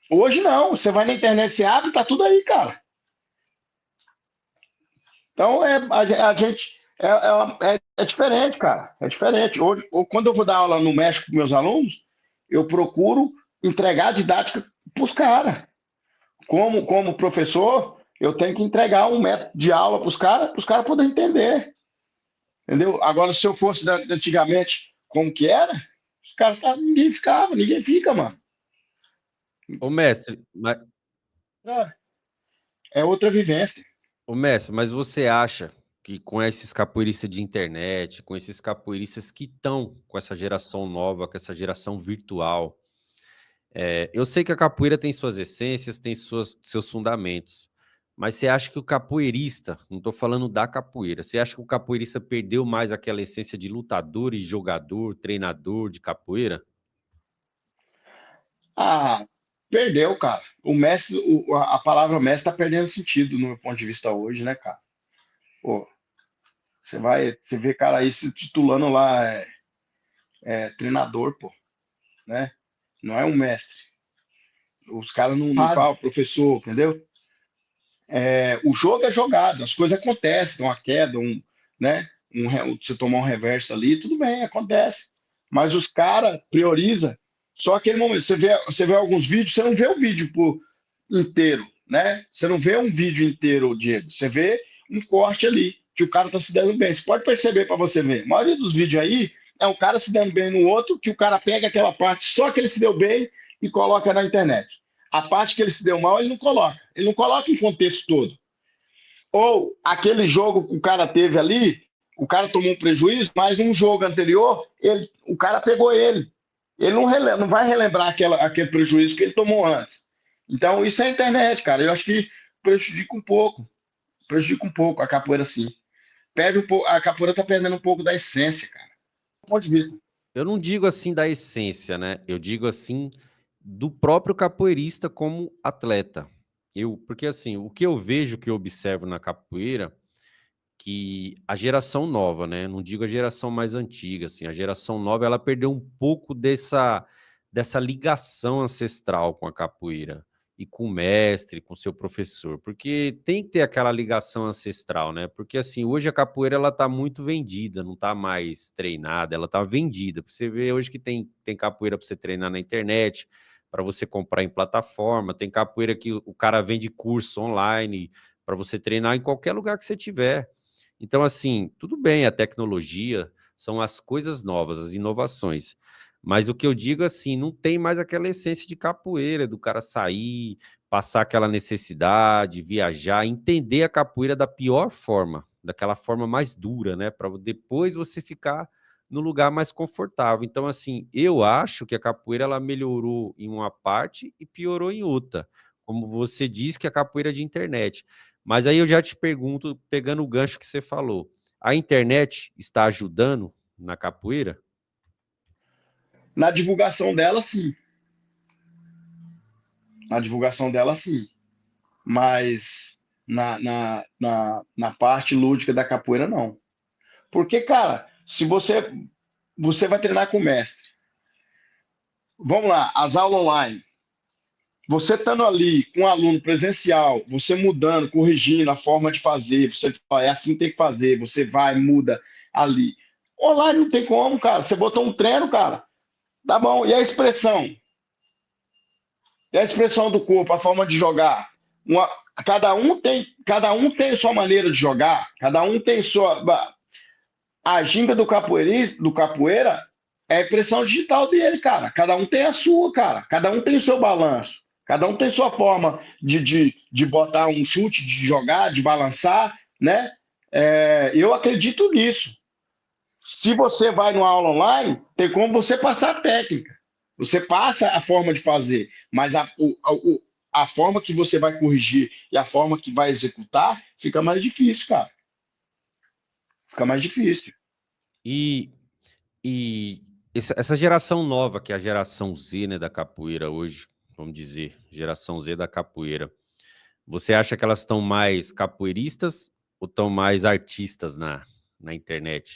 Hoje não, você vai na internet, você abre, tá tudo aí, cara. Então a gente é diferente, cara. É diferente. Hoje, quando eu vou dar aula no México com meus alunos, eu procuro entregar a didática pros caras. como professor, eu tenho que entregar um método de aula para os caras poderem entender. Entendeu? Agora, se eu fosse antigamente como que era, os caras ninguém fica, mano. Ô, mestre, É outra vivência. mas você acha que com esses capoeiristas de internet, com esses capoeiristas que estão com essa geração nova, com essa geração virtual, eu sei que a capoeira tem suas essências, tem seus fundamentos, mas você acha que o capoeirista, não estou falando da capoeira, você acha que o capoeirista perdeu mais aquela essência de lutador e jogador, treinador de capoeira? Ah, perdeu, cara. O mestre, a palavra mestre tá perdendo sentido no meu ponto de vista hoje, né, cara? Pô, você vê cara aí se titulando lá treinador, pô, né? Não é um mestre. Os caras não falam professor, entendeu? O jogo é jogado, as coisas acontecem, uma queda, né? Você tomar um reverso ali, tudo bem, acontece. Mas os caras priorizam só aquele momento. Você vê alguns vídeos, você não vê o vídeo inteiro, né? Você não vê um vídeo inteiro, Diego. Você vê um corte ali, que o cara tá se dando bem. Você pode perceber para você ver. A maioria dos vídeos aí é um cara se dando bem no outro, que o cara pega aquela parte só que ele se deu bem e coloca na internet. A parte que ele se deu mal, ele não coloca. Ele não coloca em contexto todo. Ou aquele jogo que o cara teve ali, o cara tomou um prejuízo, mas num jogo anterior, o cara pegou ele. Ele não vai relembrar aquele prejuízo que ele tomou antes. Então, isso é a internet, cara. Eu acho que prejudica um pouco. Prejudica um pouco a capoeira, sim. A capoeira tá perdendo um pouco da essência, cara. Do ponto de vista. Eu não digo assim da essência, né? Eu digo assim do próprio capoeirista como atleta. Porque assim, o que eu vejo, que eu observo na capoeira, que a geração nova, né? Não digo a geração mais antiga, assim, a geração nova, ela perdeu um pouco dessa ligação ancestral com a capoeira e com o mestre, com o seu professor, porque tem que ter aquela ligação ancestral, né? Porque assim, hoje a capoeira ela tá muito vendida, não tá mais treinada, ela tá vendida. Você vê hoje que tem capoeira para você treinar na internet, para você comprar em plataforma, tem capoeira que o cara vende curso online para você treinar em qualquer lugar que você tiver. Então, assim, tudo bem, a tecnologia são as coisas novas, as inovações. Mas o que eu digo, assim, não tem mais aquela essência de capoeira, do cara sair, passar aquela necessidade, viajar, entender a capoeira da pior forma, daquela forma mais dura, né? Para depois você ficar no lugar mais confortável. Então, assim, eu acho que a capoeira ela melhorou em uma parte e piorou em outra. Como você diz que a capoeira é de internet. Mas aí eu já te pergunto, pegando o gancho que você falou, a internet está ajudando na capoeira? Na divulgação dela, sim. Na divulgação dela, sim. Mas na parte lúdica da capoeira, não. Porque, cara, se você vai treinar com o mestre, vamos lá, as aulas online, você estando ali com um aluno presencial, você mudando, corrigindo a forma de fazer, você fala, é assim que tem que fazer, você vai, muda ali. Online não tem como, cara. Você botou um treino, cara, tá bom. E a expressão? E a expressão do corpo, a forma de jogar? Cada um tem sua maneira de jogar, cada um tem sua. A ginga do capoeira é a impressão digital dele, cara. Cada um tem a sua, cara. Cada um tem o seu balanço. Cada um tem sua forma de botar um chute, de jogar, de balançar, né? Eu acredito nisso. Se você vai numa aula online, tem como você passar a técnica. Você passa a forma de fazer, mas a forma que você vai corrigir e a forma que vai executar fica mais difícil, cara. Fica mais difícil. E essa geração nova, que é a geração Z, né, da capoeira hoje, vamos dizer, geração Z da capoeira, você acha que elas estão mais capoeiristas ou estão mais artistas na internet?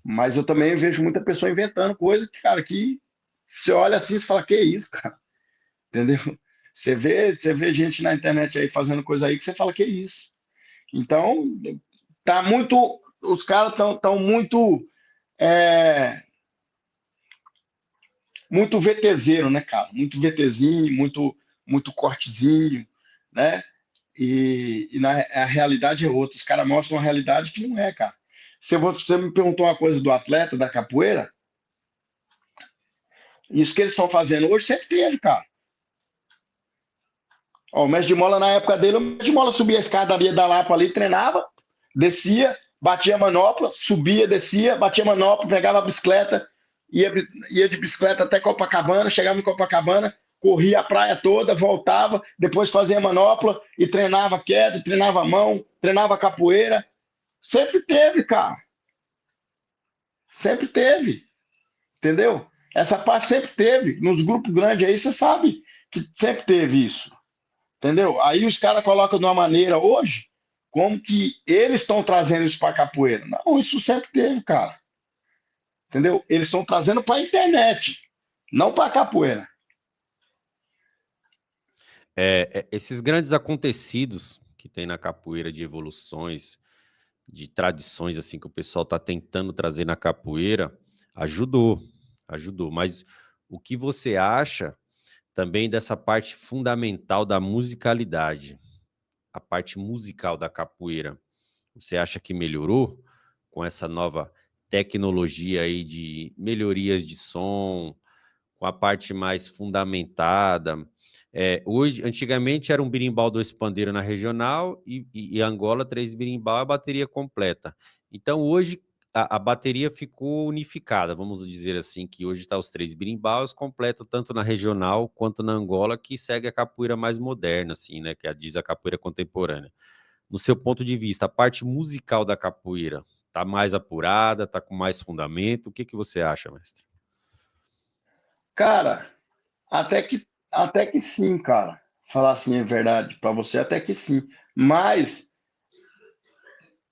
Mas eu também vejo muita pessoa inventando coisa que, cara, que você olha assim e fala, que isso, cara? Entendeu? Você vê gente na internet aí fazendo coisa aí que você fala, que isso? Então, tá muito. Os caras estão muito. Muito VTZero, né, cara? Muito VTzinho, muito cortezinho, né? A realidade é outra. Os caras mostram uma realidade que não é, cara. Se você me perguntou uma coisa do atleta da capoeira, isso que eles estão fazendo hoje sempre teve, cara. Ó, o mestre de mola, na época dele, o mestre de mola subia a escadaria da Lapa ali, treinava, descia, batia a manopla, subia, descia, batia a manopla, pegava a bicicleta, ia de bicicleta até Copacabana, chegava em Copacabana, corria a praia toda, voltava, depois fazia a manopla e treinava queda, treinava a mão, treinava capoeira. Sempre teve, cara. Sempre teve. Entendeu? Essa parte sempre teve. Nos grupos grandes aí, você sabe que sempre teve isso. Entendeu? Aí os caras colocam de uma maneira hoje, como que eles estão trazendo isso para capoeira. Não, isso sempre teve, cara. Entendeu? Eles estão trazendo para a internet, não para capoeira. Esses grandes acontecidos que tem na capoeira de evoluções, de tradições assim que o pessoal está tentando trazer na capoeira, ajudou. Mas o que você acha também dessa parte fundamental da musicalidade, a parte musical da capoeira? Você acha que melhorou com essa nova tecnologia aí de melhorias de som, com a parte mais fundamentada? Hoje, antigamente era um berimbau, 2 pandeiros na regional e Angola 3 berimbau, a bateria completa. Então hoje a bateria ficou unificada, vamos dizer assim, que hoje está os 3 berimbaus completo tanto na regional quanto na Angola, que segue a capoeira mais moderna, assim, né? Que diz a capoeira contemporânea. No seu ponto de vista, a parte musical da capoeira está mais apurada, está com mais fundamento? O que você acha, mestre? Cara, até que sim, cara. Falar assim é verdade para você, até que sim. Mas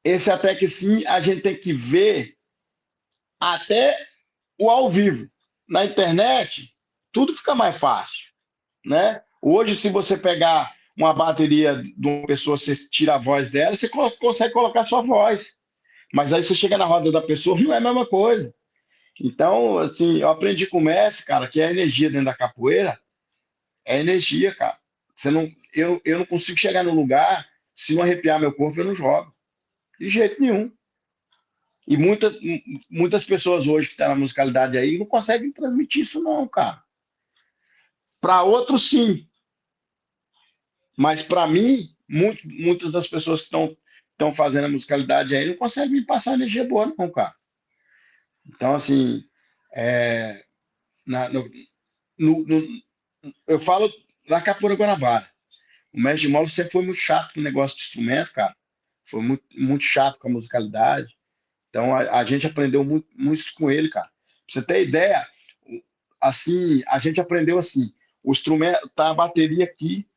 esse até que sim, a gente tem que ver até o ao vivo. Na internet, tudo fica mais fácil, né? Hoje, se você pegar uma bateria de uma pessoa, você tira a voz dela, você consegue colocar sua voz. Mas aí você chega na roda da pessoa, não é a mesma coisa. Então, assim, eu aprendi com o mestre, cara, que a energia dentro da capoeira é energia, cara. Eu não consigo chegar no lugar, se não arrepiar meu corpo, eu não jogo. De jeito nenhum. E muitas pessoas hoje que estão na musicalidade aí não conseguem transmitir isso, não, cara. Para outros, sim. Mas para mim, muitas das pessoas que estão fazendo a musicalidade aí não conseguem me passar energia boa, não, cara. Então, assim, é, na, no, no, eu falo da Capoeira Guanabara. O mestre de mola sempre foi muito chato com o negócio de instrumento, cara. Foi muito chato com a musicalidade. Então a gente aprendeu muito isso com ele, cara. Pra você ter ideia, assim, a gente aprendeu assim: o instrumento tá a bateria aqui.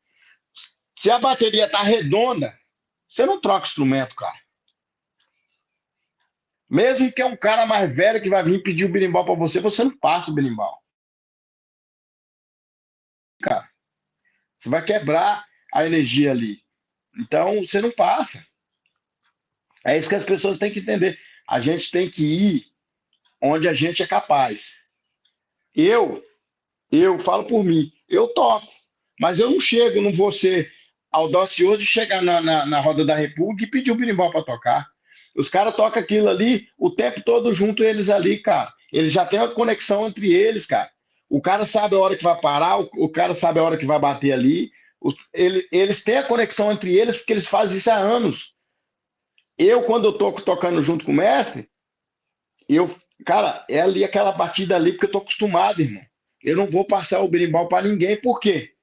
Se a bateria tá redonda, você não troca o instrumento, cara. Mesmo que é um cara mais velho que vai vir pedir o berimbau para você, você não passa o berimbau. Cara, você vai quebrar a energia ali. Então, você não passa. É isso que as pessoas têm que entender. A gente tem que ir onde a gente é capaz. Eu, eu falo por mim, eu toco, mas eu não chego, não vou ser audacioso de chegar na roda da República e pedir o berimbau para tocar. Os caras tocam aquilo ali o tempo todo junto, eles ali, cara. Eles já têm uma conexão entre eles, cara. O cara sabe a hora que vai parar, o cara sabe a hora que vai bater ali. Eles têm a conexão entre eles porque eles fazem isso há anos. Eu, quando eu tô tocando junto com o mestre, cara, é ali aquela batida ali porque eu tô acostumado, irmão. Eu não vou passar o berimbau para ninguém, por quê?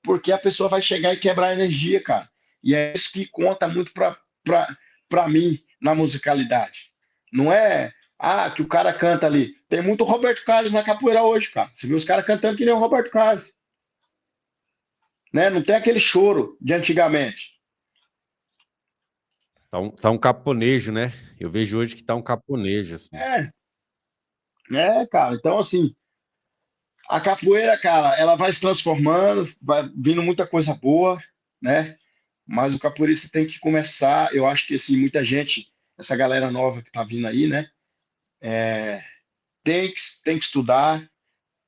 Porque a pessoa vai chegar e quebrar a energia, cara. E é isso que conta muito para mim na musicalidade. Não é que o cara canta ali. Tem muito Roberto Carlos na capoeira hoje, cara. Você vê os caras cantando que nem o Roberto Carlos. Né? Não tem aquele choro de antigamente. Tá um caponejo, né? Eu vejo hoje que tá um caponejo, assim. Cara. Então, assim, a capoeira, cara, ela vai se transformando, vai vindo muita coisa boa, né? Mas o capoeirista tem que começar. Eu acho que, assim, muita gente, essa galera nova que tá vindo aí, né? Tem que estudar,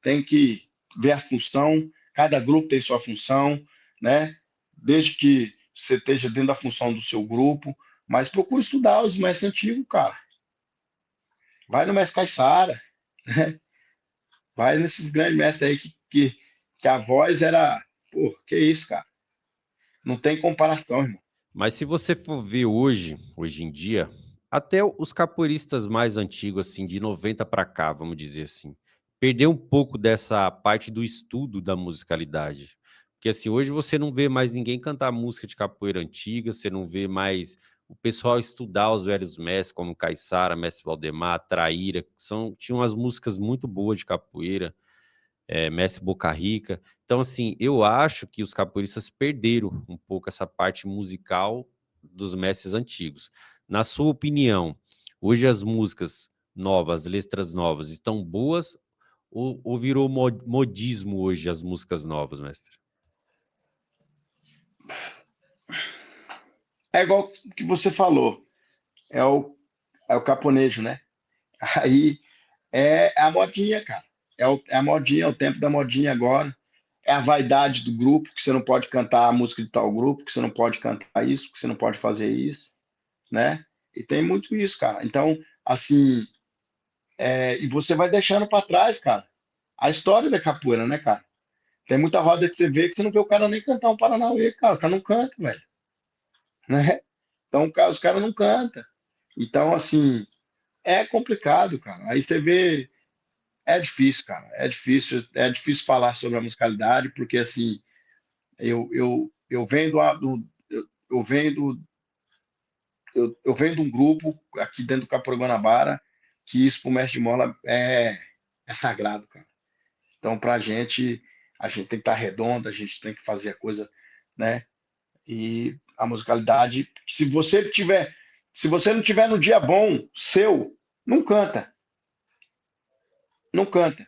tem que ver a função. Cada grupo tem sua função, né? desde que você esteja dentro da função do seu grupo, mas procura estudar os mestres antigos, cara. Vai no mestre Caissara, né? Vai nesses grandes mestres aí que a voz era... Pô, que isso, cara? Não tem comparação, irmão. Mas se você for ver hoje em dia, até os capoeiristas mais antigos, assim, de 90 para cá, vamos dizer assim, perdeu um pouco dessa parte do estudo da musicalidade. Porque assim, hoje você não vê mais ninguém cantar música de capoeira antiga, você não vê mais o pessoal estudar os velhos mestres, como Caiçara, Mestre Valdemar, Traíra, tinham umas músicas muito boas de capoeira, Mestre Boca Rica. Então, assim, eu acho que os capoeiristas perderam um pouco essa parte musical dos mestres antigos. Na sua opinião, hoje as músicas novas, letras novas, estão boas ou virou modismo hoje as músicas novas, mestre? É igual que você falou, é o caponejo, né? Aí é a modinha, cara. É a modinha, é o tempo da modinha agora. É a vaidade do grupo, que você não pode cantar a música de tal grupo, que você não pode cantar isso, que você não pode fazer isso, né? E tem muito isso, cara. Então, assim, e você vai deixando para trás, cara, a história da capoeira, né, cara? Tem muita roda que você vê que você não vê o cara nem cantar um Paranauê, cara. O cara não canta, velho, né? Então, os caras não cantam. Então, assim, é complicado, cara. Aí você vê, é difícil, cara. É difícil falar sobre a musicalidade, porque assim, eu venho eu venho eu venho de um grupo aqui dentro do Capoeira Guanabara que isso pro mestre de mola é sagrado, cara. Então, pra gente, a gente tem que estar redondo, a gente tem que fazer a coisa, né? E a musicalidade, se você não tiver no dia bom seu, não canta, não canta,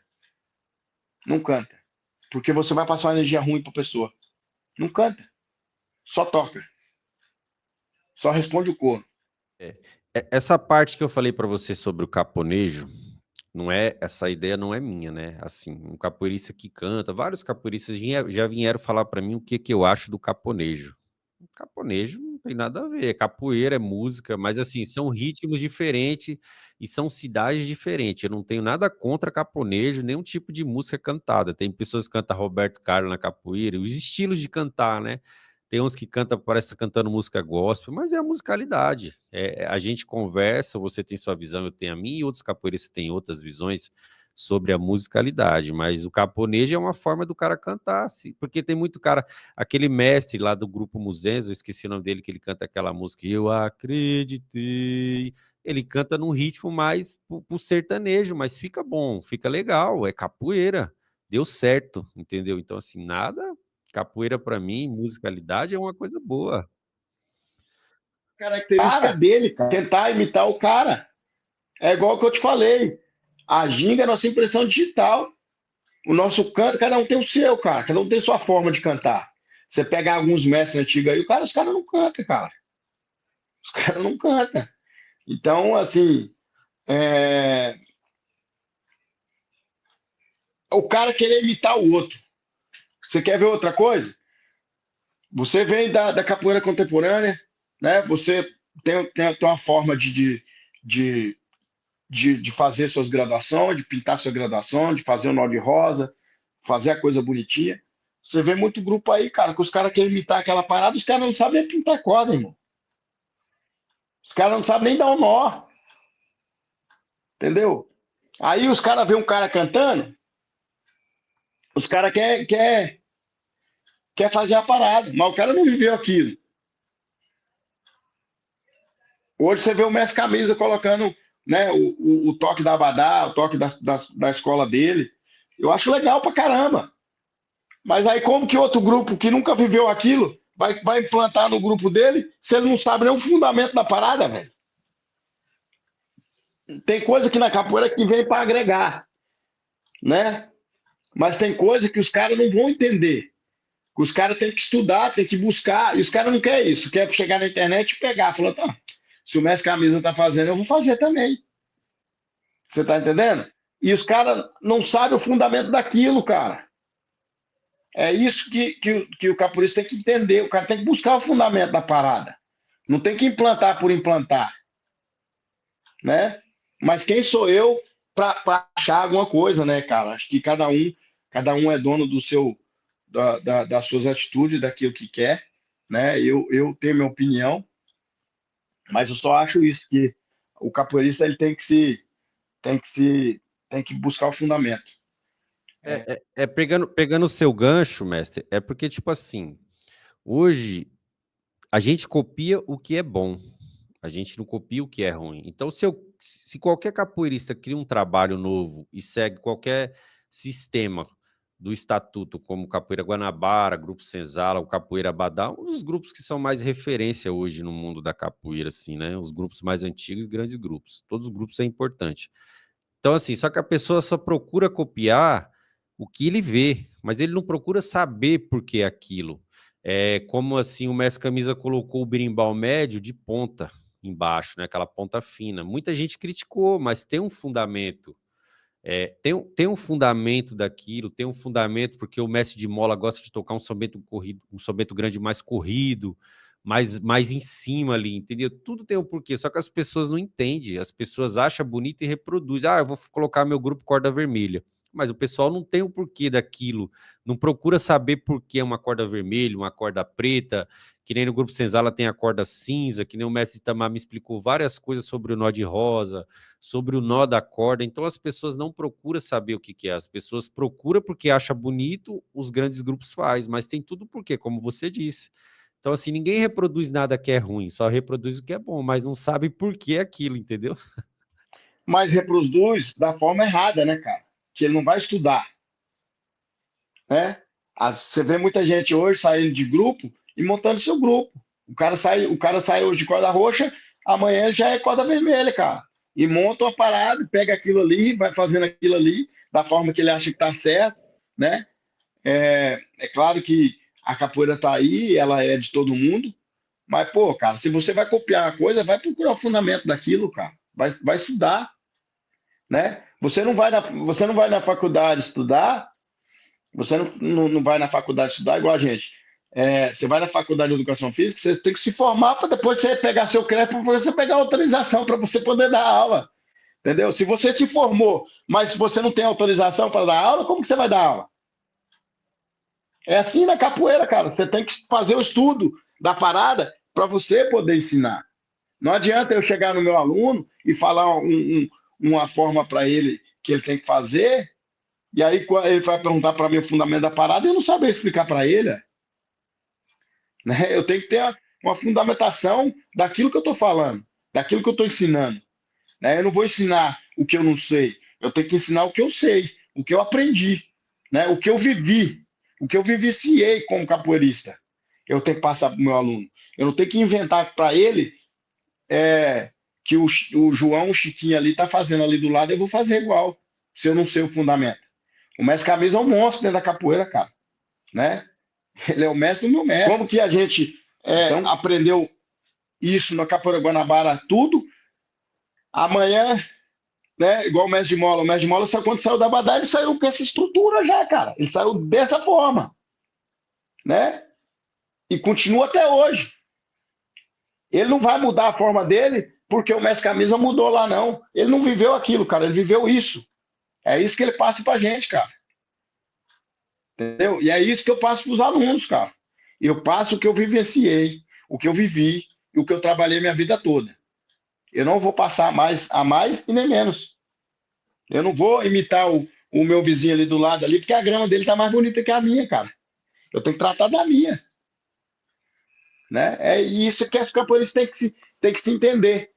não canta, porque você vai passar uma energia ruim para a pessoa. Não canta, só toca, só responde o coro. Essa parte que eu falei para você sobre o caponejo, essa ideia não é minha, né? Assim, um capoeirista que canta, vários capoeiristas já vieram falar para mim o que eu acho do caponejo. O caponejo não tem nada a ver, é capoeira, é música, mas assim, são ritmos diferentes e são cidades diferentes. Eu não tenho nada contra caponejo, nenhum tipo de música cantada. Tem pessoas que cantam Roberto Carlos na capoeira, os estilos de cantar, né? Tem uns que cantam, parece que tá cantando música gospel, mas é a musicalidade. A gente conversa, você tem sua visão, eu tenho a minha, e outros capoeiristas têm outras visões sobre a musicalidade, mas o caponejo é uma forma do cara cantar, porque tem muito cara, aquele mestre lá do grupo Muzenza, eu esqueci o nome dele, que ele canta aquela música, Eu Acreditei, ele canta num ritmo mais pro sertanejo, mas fica bom, fica legal, é capoeira, deu certo, entendeu? Então, assim, capoeira para mim, musicalidade é uma coisa boa. Característica dele, cara, tentar imitar o cara. É igual o que eu te falei. A ginga é a nossa impressão digital. O nosso canto, cada um tem o seu, cara. Cada um tem sua forma de cantar. Você pega alguns mestres antigos aí, os caras não cantam, cara. Os caras não cantam. Então, assim, o cara querer imitar o outro. Você quer ver outra coisa? Você vem da capoeira contemporânea, né? Você tem uma forma de fazer suas graduações, de pintar sua graduação, de fazer o nó de rosa, fazer a coisa bonitinha. Você vê muito grupo aí, cara, que os caras querem imitar aquela parada, os caras não sabem nem pintar corda, irmão. Os caras não sabem nem dar um nó. Entendeu? Aí os caras veem um cara cantando, os caras quer fazer a parada, mas o cara não viveu aquilo. Hoje você vê o mestre Camisa colocando, né, o toque da Abadá, o toque da escola dele. Eu acho legal pra caramba. Mas aí como que outro grupo que nunca viveu aquilo vai implantar no grupo dele se ele não sabe nem o fundamento da parada, velho? Tem coisa aqui na capoeira que vem para agregar, né? Mas tem coisa que os caras não vão entender. Os caras têm que estudar, têm que buscar, e os caras não querem isso, quer chegar na internet e pegar, falando, tá, se o mestre Camisa tá fazendo, eu vou fazer também. Você tá entendendo? E os caras não sabem o fundamento daquilo, cara. É isso que o capoeirista tem que entender. O cara tem que buscar o fundamento da parada. Não tem que implantar por implantar, né? Mas quem sou eu para achar alguma coisa, né, cara? Acho que cada um é dono das suas atitudes, daquilo que quer, né? Eu tenho minha opinião, mas eu só acho isso, que o capoeirista ele tem que buscar o fundamento. Pegando o seu gancho, mestre, é porque, tipo assim, hoje a gente copia o que é bom, a gente não copia o que é ruim. Então, se qualquer capoeirista cria um trabalho novo e segue qualquer sistema do estatuto, como Capoeira Guanabara, Grupo Senzala, o Capoeira Abadá, um dos grupos que são mais referência hoje no mundo da capoeira, assim, né? Os grupos mais antigos e grandes grupos. Todos os grupos é importante. Então, assim, só que a pessoa só procura copiar o que ele vê, mas ele não procura saber por que aquilo. É como assim o Mestre Camisa colocou o berimbau médio de ponta embaixo, né? Aquela ponta fina. Muita gente criticou, mas tem um fundamento. Tem um fundamento daquilo, tem um fundamento porque o mestre de mola gosta de tocar um São Bento corrido, um São Bento grande mais corrido, mais em cima ali, entendeu? Tudo tem um porquê, só que as pessoas não entendem, as pessoas acham bonito e reproduzem. Ah, eu vou colocar meu grupo corda vermelha, mas o pessoal não tem o porquê daquilo, não procura saber por que é uma corda vermelha, uma corda preta, que nem no Grupo Senzala tem a corda cinza, que nem o mestre Itamar me explicou várias coisas sobre o nó de rosa, sobre o nó da corda. Então as pessoas não procuram saber o que é, as pessoas procuram porque acha bonito, os grandes grupos faz, mas tem tudo porque, como você disse. Então assim, ninguém reproduz nada que é ruim, só reproduz o que é bom, mas não sabe por que aquilo, entendeu? Mas reproduz da forma errada, né, cara? Que ele não vai estudar, né? Você vê muita gente hoje saindo de grupo e montando seu grupo. O cara sai hoje de corda roxa, amanhã já é corda vermelha, cara. E monta uma parada, pega aquilo ali, vai fazendo aquilo ali da forma que ele acha que tá certo, né? É claro que a capoeira tá aí, ela é de todo mundo, mas, pô, cara, se você vai copiar a coisa, vai procurar o fundamento daquilo, cara. Vai estudar, né? Você não vai na faculdade estudar, você não vai na faculdade estudar igual a gente. Você vai na faculdade de educação física, você tem que se formar para depois você pegar seu crédito, para você pegar autorização para você poder dar aula. Entendeu? Se você se formou, mas se você não tem autorização para dar aula, como que você vai dar aula? É assim na capoeira, cara. Você tem que fazer o estudo da parada para você poder ensinar. Não adianta eu chegar no meu aluno e falar uma forma para ele que ele tem que fazer, e aí ele vai perguntar para mim o fundamento da parada e eu não saber explicar para ele. Né? Eu tenho que ter uma fundamentação daquilo que eu estou falando, daquilo que eu estou ensinando. Né? Eu não vou ensinar o que eu não sei, eu tenho que ensinar o que eu sei, o que eu aprendi, né? O que eu vivi, o que eu vivenciei como capoeirista. Eu tenho que passar para o meu aluno. Eu não tenho que inventar para ele que o João, o Chiquinho ali está fazendo ali do lado, eu vou fazer igual, se eu não sei o fundamento. O mestre Camisa é um monstro dentro da capoeira, cara. Né? Ele é o mestre do meu mestre. Como que a gente aprendeu isso na Capoeira Guanabara, tudo? Amanhã, né, igual o mestre de mola. O mestre de mola, quando saiu da Abadá, ele saiu com essa estrutura já, cara. Ele saiu dessa forma. Né? E continua até hoje. Ele não vai mudar a forma dele porque o mestre Camisa mudou lá, não. Ele não viveu aquilo, cara. Ele viveu isso. É isso que ele passa pra gente, cara. Entendeu? E é isso que eu passo pros alunos, cara. Eu passo o que eu vivenciei, o que eu vivi e o que eu trabalhei minha vida toda. Eu não vou passar a mais e nem menos. Eu não vou imitar o meu vizinho ali do lado ali, porque a grama dele tá mais bonita que a minha, cara. Eu tenho que tratar da minha. Né? E isso que ficar por isso tem que se entender.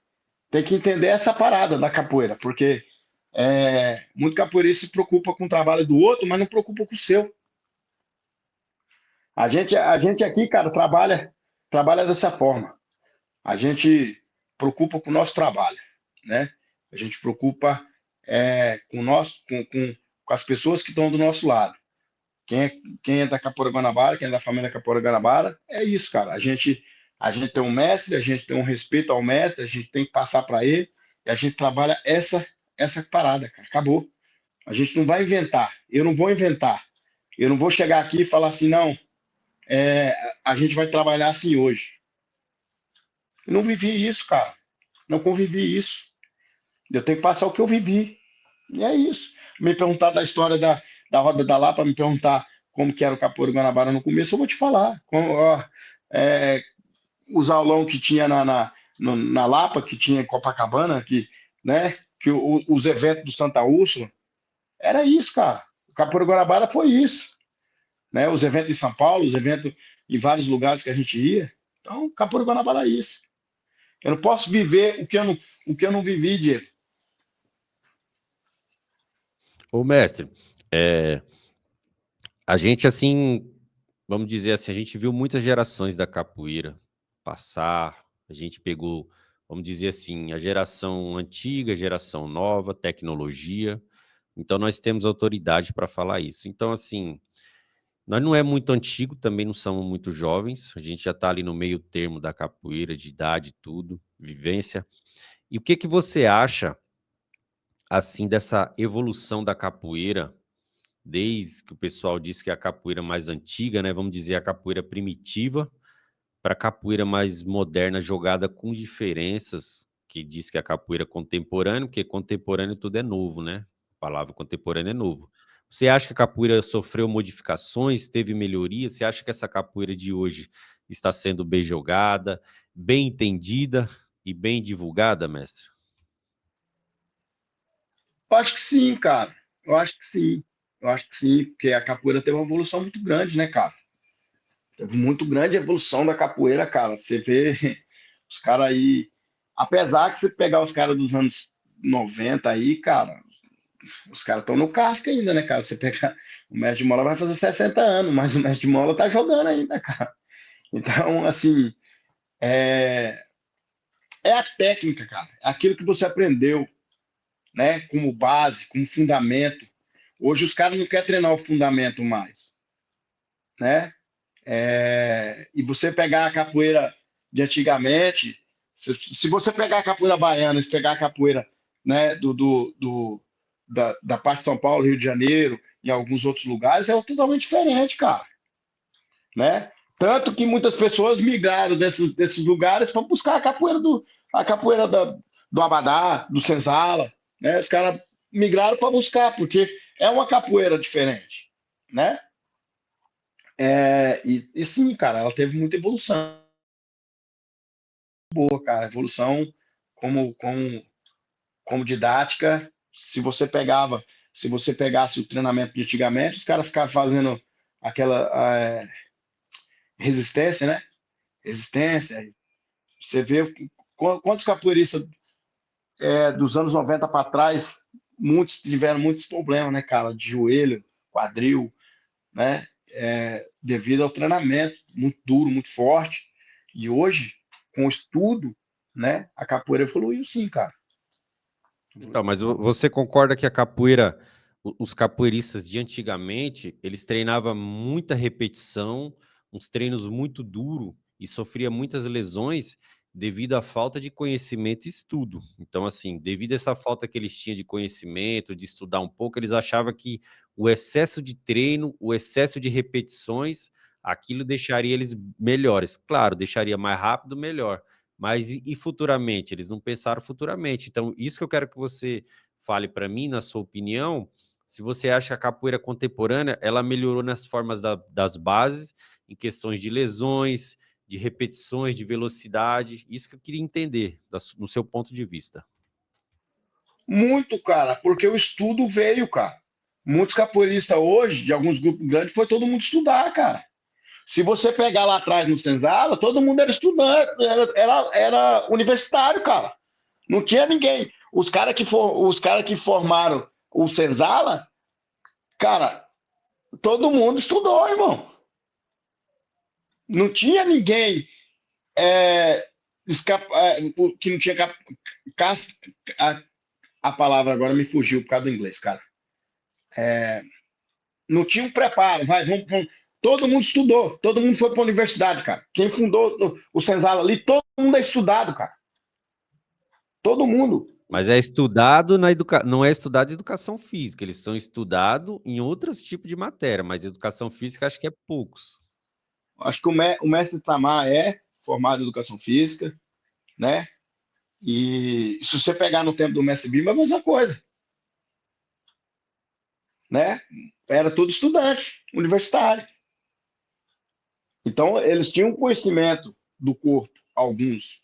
Tem que entender essa parada da capoeira, porque muito capoeirista se preocupa com o trabalho do outro, mas não preocupa com o seu. A gente aqui, cara, trabalha dessa forma. A gente preocupa com o nosso trabalho, né? A gente preocupa com as pessoas que estão do nosso lado. Quem é da Capoeira Guanabara, quem é da família Capoeira Guanabara, é isso, cara. A gente tem um mestre, a gente tem um respeito ao mestre, a gente tem que passar para ele, e a gente trabalha essa parada, cara. Acabou. A gente não vai inventar. Eu não vou inventar. Eu não vou chegar aqui e falar assim, não, a gente vai trabalhar assim hoje. Eu não vivi isso, cara. Não convivi isso. Eu tenho que passar o que eu vivi. E é isso. Me perguntar da história da Roda da Lapa, me perguntar como que era o Capoeira Guanabara no começo, eu vou te falar. Os aulão que tinha na Lapa, que tinha em Copacabana, né, os eventos do Santa Úrsula, era isso, cara. O Capoeira Guanabara foi isso. Né? Os eventos em São Paulo, os eventos em vários lugares que a gente ia. Então, Capoeira Guanabara é isso. Eu não posso viver o que eu não vivi, Diego. Ô, mestre, a gente, assim, vamos dizer assim, a gente viu muitas gerações da capoeira passar, a gente pegou, vamos dizer assim, a geração antiga, a geração nova, tecnologia, então nós temos autoridade para falar isso. Então, assim, nós não é muito antigo, também não somos muito jovens, a gente já está ali no meio termo da capoeira, de idade, tudo, vivência. E o que que você acha, assim, dessa evolução da capoeira, desde que o pessoal disse que é a capoeira mais antiga, né, vamos dizer a capoeira primitiva, para a capoeira mais moderna, jogada com diferenças, que diz que é a capoeira contemporânea, porque contemporâneo tudo é novo, né? A palavra contemporâneo é novo. Você acha que a capoeira sofreu modificações, teve melhorias? Você acha que essa capoeira de hoje está sendo bem jogada, bem entendida e bem divulgada, mestre? Eu acho que sim, cara. Eu acho que sim. Eu acho que sim, porque a capoeira teve uma evolução muito grande, né, cara? Teve muito grande evolução da capoeira, cara. Você vê os caras aí. Apesar que você pegar os caras dos anos 90 aí, cara, os caras estão no casco ainda, né, cara? Você pega. O mestre de mola vai fazer 60 anos, mas o mestre de mola tá jogando ainda, cara. Então, assim, é, é a técnica, cara. É aquilo que você aprendeu, né? Como base, como fundamento. Hoje os caras não querem treinar o fundamento mais, né? E você pegar a capoeira de antigamente, se você pegar a capoeira baiana, se pegar a capoeira, né, da parte de São Paulo, Rio de Janeiro, em alguns outros lugares, é totalmente diferente, cara, né? Tanto que muitas pessoas migraram desses lugares para buscar a capoeira do Abadá, do Senzala, né? Os caras migraram para buscar, porque é uma capoeira diferente, né? E sim, cara, ela teve muita evolução boa, cara. Evolução como didática. Se você pegasse o treinamento de antigamente, os caras ficavam fazendo aquela resistência, né? Resistência. Você vê quantos capoeiristas dos anos 90 para trás, muitos tiveram muitos problemas, né, cara? De joelho, quadril, né? Devido ao treinamento muito duro, muito forte. E hoje, com o estudo, né, a capoeira evoluiu sim, cara. Então, mas você concorda que a capoeira, os capoeiristas de antigamente, eles treinavam muita repetição, uns treinos muito duros e sofria muitas lesões devido à falta de conhecimento e estudo. Então, assim, devido a essa falta que eles tinham de conhecimento, de estudar um pouco, eles achavam que o excesso de treino, o excesso de repetições, aquilo deixaria eles melhores. Claro, deixaria mais rápido, melhor. Mas e futuramente? Eles não pensaram futuramente. Então, isso que eu quero que você fale para mim, na sua opinião, se você acha que a capoeira contemporânea, ela melhorou nas formas das bases, em questões de lesões, de repetições, de velocidade. Isso que eu queria entender, no seu ponto de vista. Muito, cara, porque o estudo veio, cara. Muitos capoeiristas hoje, de alguns grupos grandes, foi todo mundo estudar, cara. Se você pegar lá atrás no Senzala, todo mundo era estudante, era universitário, cara. Não tinha ninguém. Os caras que formaram o Senzala, cara, todo mundo estudou, irmão. Não tinha ninguém que não tinha a palavra agora me fugiu por causa do inglês, cara. Não tinha um preparo. Vamos. Todo mundo estudou, todo mundo foi para a universidade, cara. Quem fundou o Senzala ali, todo mundo é estudado, cara. Todo mundo. Mas é estudado não é estudado em educação física, eles são estudados em outros tipos de matéria, mas educação física acho que é poucos. Acho que o mestre Itamar é formado em educação física, né? E se você pegar no tempo do mestre Bima, é a mesma coisa, né? Era tudo estudante, universitário. Então, eles tinham conhecimento do corpo, alguns,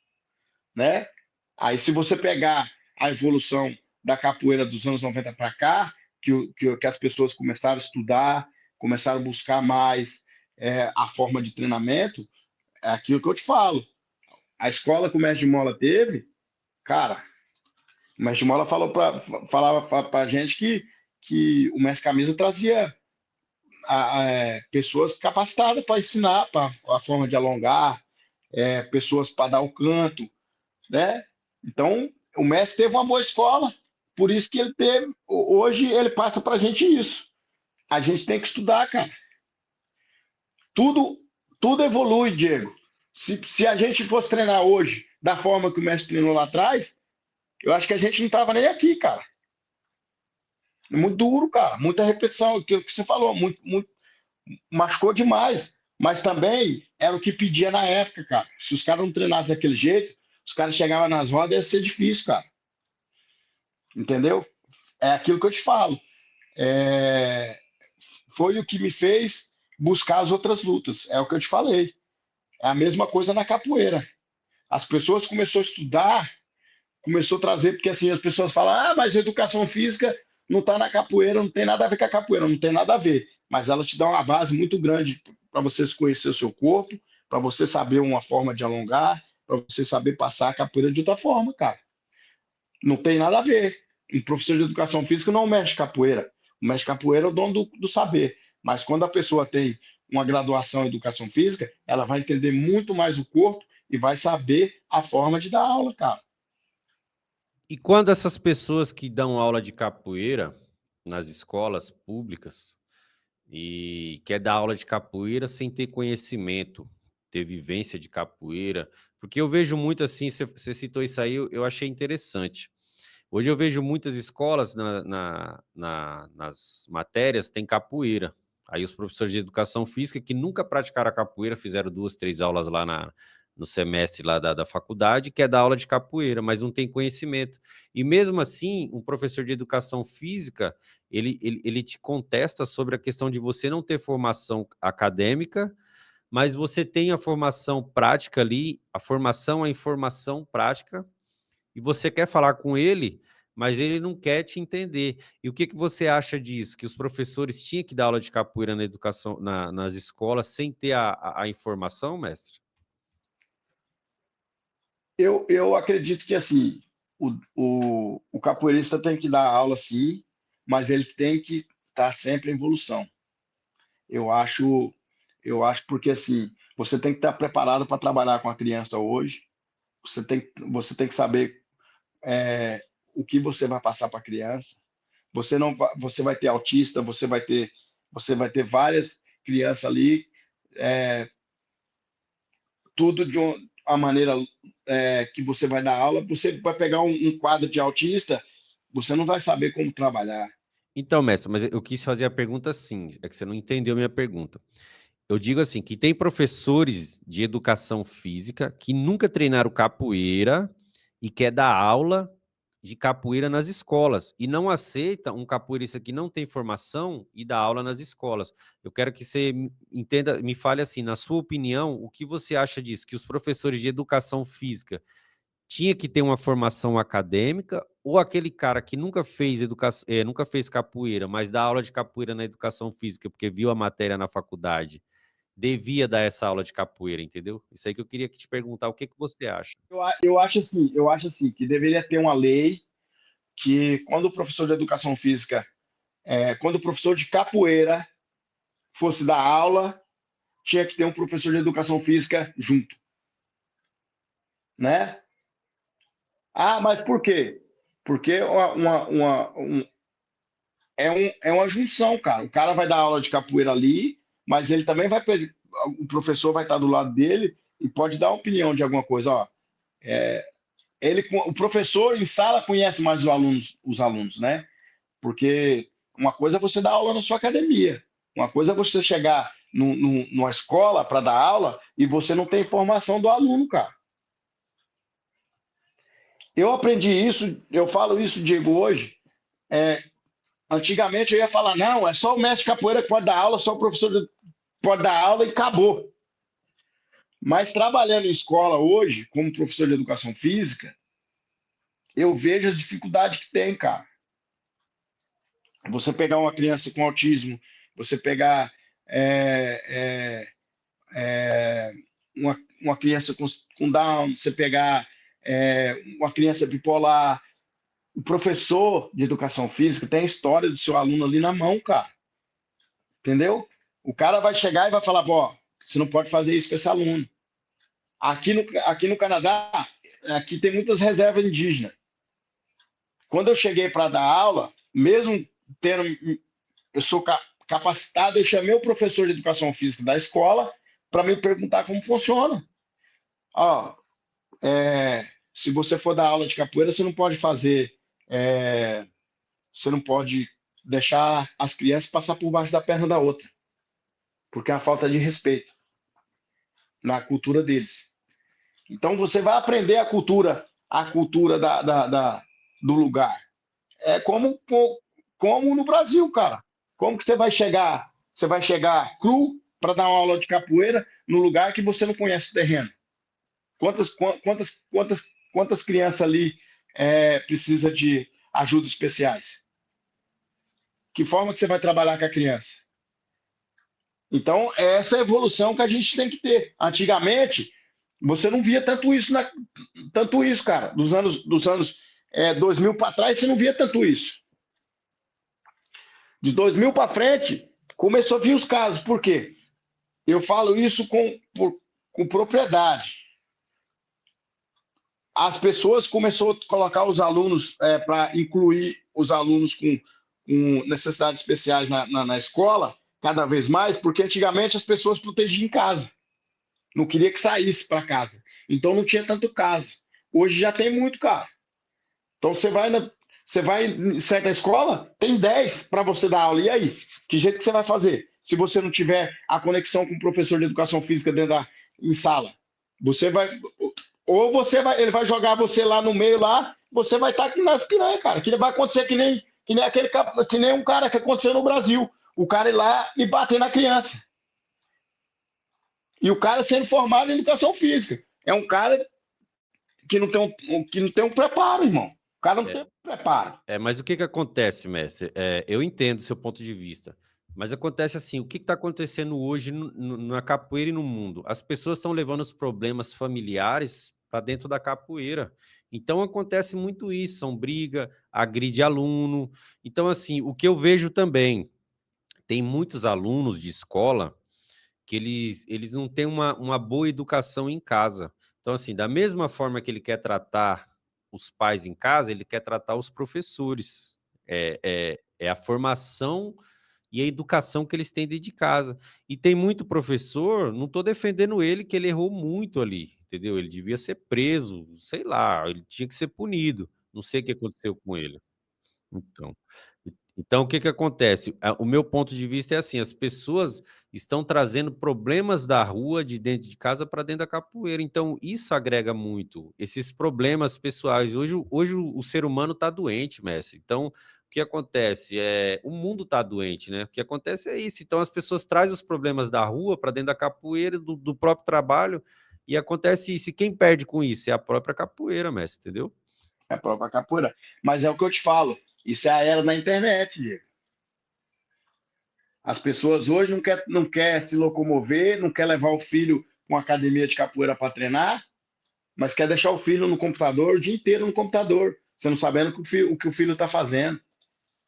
né? Aí, se você pegar a evolução da capoeira dos anos 90 para cá, que as pessoas começaram a estudar, começaram a buscar mais a forma de treinamento, é aquilo que eu te falo. A escola que o mestre de Mola teve, cara, o mestre de Mola falava para a gente que o mestre Camisa trazia pessoas capacitadas para ensinar a forma de alongar, pessoas para dar o canto, né? Então, o mestre teve uma boa escola, por isso que ele teve. Hoje ele passa para a gente isso. A gente tem que estudar, cara. Tudo, tudo evolui, Diego. Se a gente fosse treinar hoje da forma que o mestre treinou lá atrás, eu acho que a gente não estava nem aqui, cara. É muito duro, cara. Muita repetição, o que você falou, muito, machucou demais. Mas também era o que pedia na época, cara. Se os caras não treinassem daquele jeito, os caras chegavam nas rodas, ia ser difícil, cara. Entendeu? É aquilo que eu te falo. Foi o que me fez buscar as outras lutas. É o que eu te falei. É a mesma coisa na capoeira. As pessoas começaram a estudar, começou a trazer, porque assim, as pessoas falam, mas a educação física não está na capoeira, não tem nada a ver com a capoeira, não tem nada a ver. Mas ela te dá uma base muito grande para você conhecer o seu corpo, para você saber uma forma de alongar, para você saber passar a capoeira de outra forma, cara. Não tem nada a ver. Um professor de educação física não mexe capoeira. O mestre capoeira é o dono do saber. Mas quando a pessoa tem uma graduação em educação física, ela vai entender muito mais o corpo e vai saber a forma de dar aula, cara. E quando essas pessoas que dão aula de capoeira nas escolas públicas e quer dar aula de capoeira sem ter conhecimento, ter vivência de capoeira, porque eu vejo muito assim, você citou isso aí, eu achei interessante. Hoje eu vejo muitas escolas nas matérias tem capoeira. Aí os professores de educação física que nunca praticaram a capoeira, fizeram 2, 3 aulas lá no semestre lá da faculdade, quer dar aula de capoeira, mas não tem conhecimento. E mesmo assim, um professor de educação física, ele te contesta sobre a questão de você não ter formação acadêmica, mas você tem a formação prática ali, a informação prática, e você quer falar com ele, mas ele não quer te entender. E o que você acha disso? Que os professores tinham que dar aula de capoeira na educação, nas escolas, sem ter a informação, mestre? Eu acredito que assim, o capoeirista tem que dar aula sim, mas ele tem que estar sempre em evolução. Eu acho porque assim, você tem que estar preparado para trabalhar com a criança hoje. Você tem que saber o que você vai passar para a criança. Você vai ter autista, você vai ter várias crianças ali, tudo de uma maneira que você vai dar aula. Você vai pegar um quadro de autista, você não vai saber como trabalhar. Então, mestre, mas eu quis fazer a pergunta assim, é que você não entendeu a minha pergunta. Eu digo assim, que tem professores de educação física que nunca treinaram capoeira e quer dar aula de capoeira nas escolas e não aceita um capoeirista que não tem formação e dá aula nas escolas. Eu quero que você entenda, me fale assim, na sua opinião, o que você acha disso? Que os professores de educação física tinha que ter uma formação acadêmica ou aquele cara que nunca fez nunca fez capoeira, mas dá aula de capoeira na educação física porque viu a matéria na faculdade, devia dar essa aula de capoeira, entendeu? Isso aí que eu queria te perguntar, o que você acha? Eu acho assim, que deveria ter uma lei que quando o professor de educação física, quando o professor de capoeira fosse dar aula, tinha que ter um professor de educação física junto, né? Mas por quê? Porque é uma junção, cara. O cara vai dar aula de capoeira ali, mas ele também o professor vai estar do lado dele e pode dar opinião de alguma coisa. o professor em sala conhece mais os alunos, né? Porque uma coisa é você dar aula na sua academia, uma coisa é você chegar numa escola para dar aula e você não tem informação do aluno, cara. Eu aprendi isso, eu falo isso, Diego, hoje. Antigamente eu ia falar, não, é só o mestre de capoeira que pode dar aula, só o professor pode dar aula e acabou. Mas trabalhando em escola hoje, como professor de educação física, eu vejo as dificuldades que tem, cara. Você pegar uma criança com autismo, você pegar uma criança com Down, você pegar uma criança bipolar. O professor de educação física tem a história do seu aluno ali na mão, cara. Entendeu? O cara vai chegar e vai falar, você não pode fazer isso com esse aluno. Aqui no Canadá, aqui tem muitas reservas indígenas. Quando eu cheguei para dar aula, mesmo eu sou capacitado, eu chamei o professor de educação física da escola para me perguntar como funciona. Se você for dar aula de capoeira, você não pode você não pode deixar as crianças passar por baixo da perna da outra, porque é uma falta de respeito na cultura deles. Então você vai aprender a cultura do lugar. É como no Brasil, cara. Como que você vai chegar? Você vai chegar cru para dar uma aula de capoeira no lugar que você não conhece o terreno? Quantas crianças ali precisa de ajudas especiais? Que forma que você vai trabalhar com a criança? Então, essa é a evolução que a gente tem que ter. Antigamente, você não via tanto isso, cara. Dos anos 2000 para trás, você não via tanto isso. De 2000 para frente, começou a vir os casos. Por quê? Eu falo isso com propriedade. As pessoas começaram a colocar os alunos, para incluir os alunos com necessidades especiais na escola, cada vez mais, porque antigamente as pessoas protegiam em casa. Não queria que saísse para casa. Então não tinha tanto caso. Hoje já tem muito, cara. Então você vai em certa escola, tem 10 para você dar aula. E aí? Que jeito que você vai fazer? Se você não tiver a conexão com o professor de educação física em sala. Você vai... Ou ele vai jogar você lá no meio, você vai estar nas piranhas, cara. Que vai acontecer que nem um cara que aconteceu no Brasil. O cara ir lá e bater na criança. E o cara sendo formado em educação física. É um cara que não tem um preparo, irmão. O cara não tem um preparo. Mas o que acontece, mestre? Eu entendo o seu ponto de vista. Mas acontece assim, o que está acontecendo hoje na capoeira e no mundo? As pessoas estão levando os problemas familiares para dentro da capoeira. Então acontece muito isso, são briga, agride aluno. Então assim, o que eu vejo também, tem muitos alunos de escola que eles não têm uma boa educação em casa. Então assim, da mesma forma que ele quer tratar os pais em casa, ele quer tratar os professores. É a formação e a educação que eles têm dentro de casa. E tem muito professor, não estou defendendo ele, que ele errou muito ali, entendeu? Ele devia ser preso, sei lá, ele tinha que ser punido. Não sei o que aconteceu com ele. Então o que acontece? O meu ponto de vista é assim, as pessoas estão trazendo problemas da rua, de dentro de casa, para dentro da capoeira. Então isso agrega muito, esses problemas pessoais. Hoje o ser humano está doente, mestre. Então o que acontece? O mundo está doente, né? O que acontece é isso. Então as pessoas trazem os problemas da rua para dentro da capoeira, do próprio trabalho, e acontece isso. E quem perde com isso? É a própria capoeira, mestre, entendeu? É a própria capoeira. Mas é o que eu te falo. Isso é a era da internet, Diego. As pessoas hoje não quer se locomover, não quer levar o filho para uma academia de capoeira para treinar, mas quer deixar o filho no computador o dia inteiro no computador, você não sabendo o que o filho está fazendo.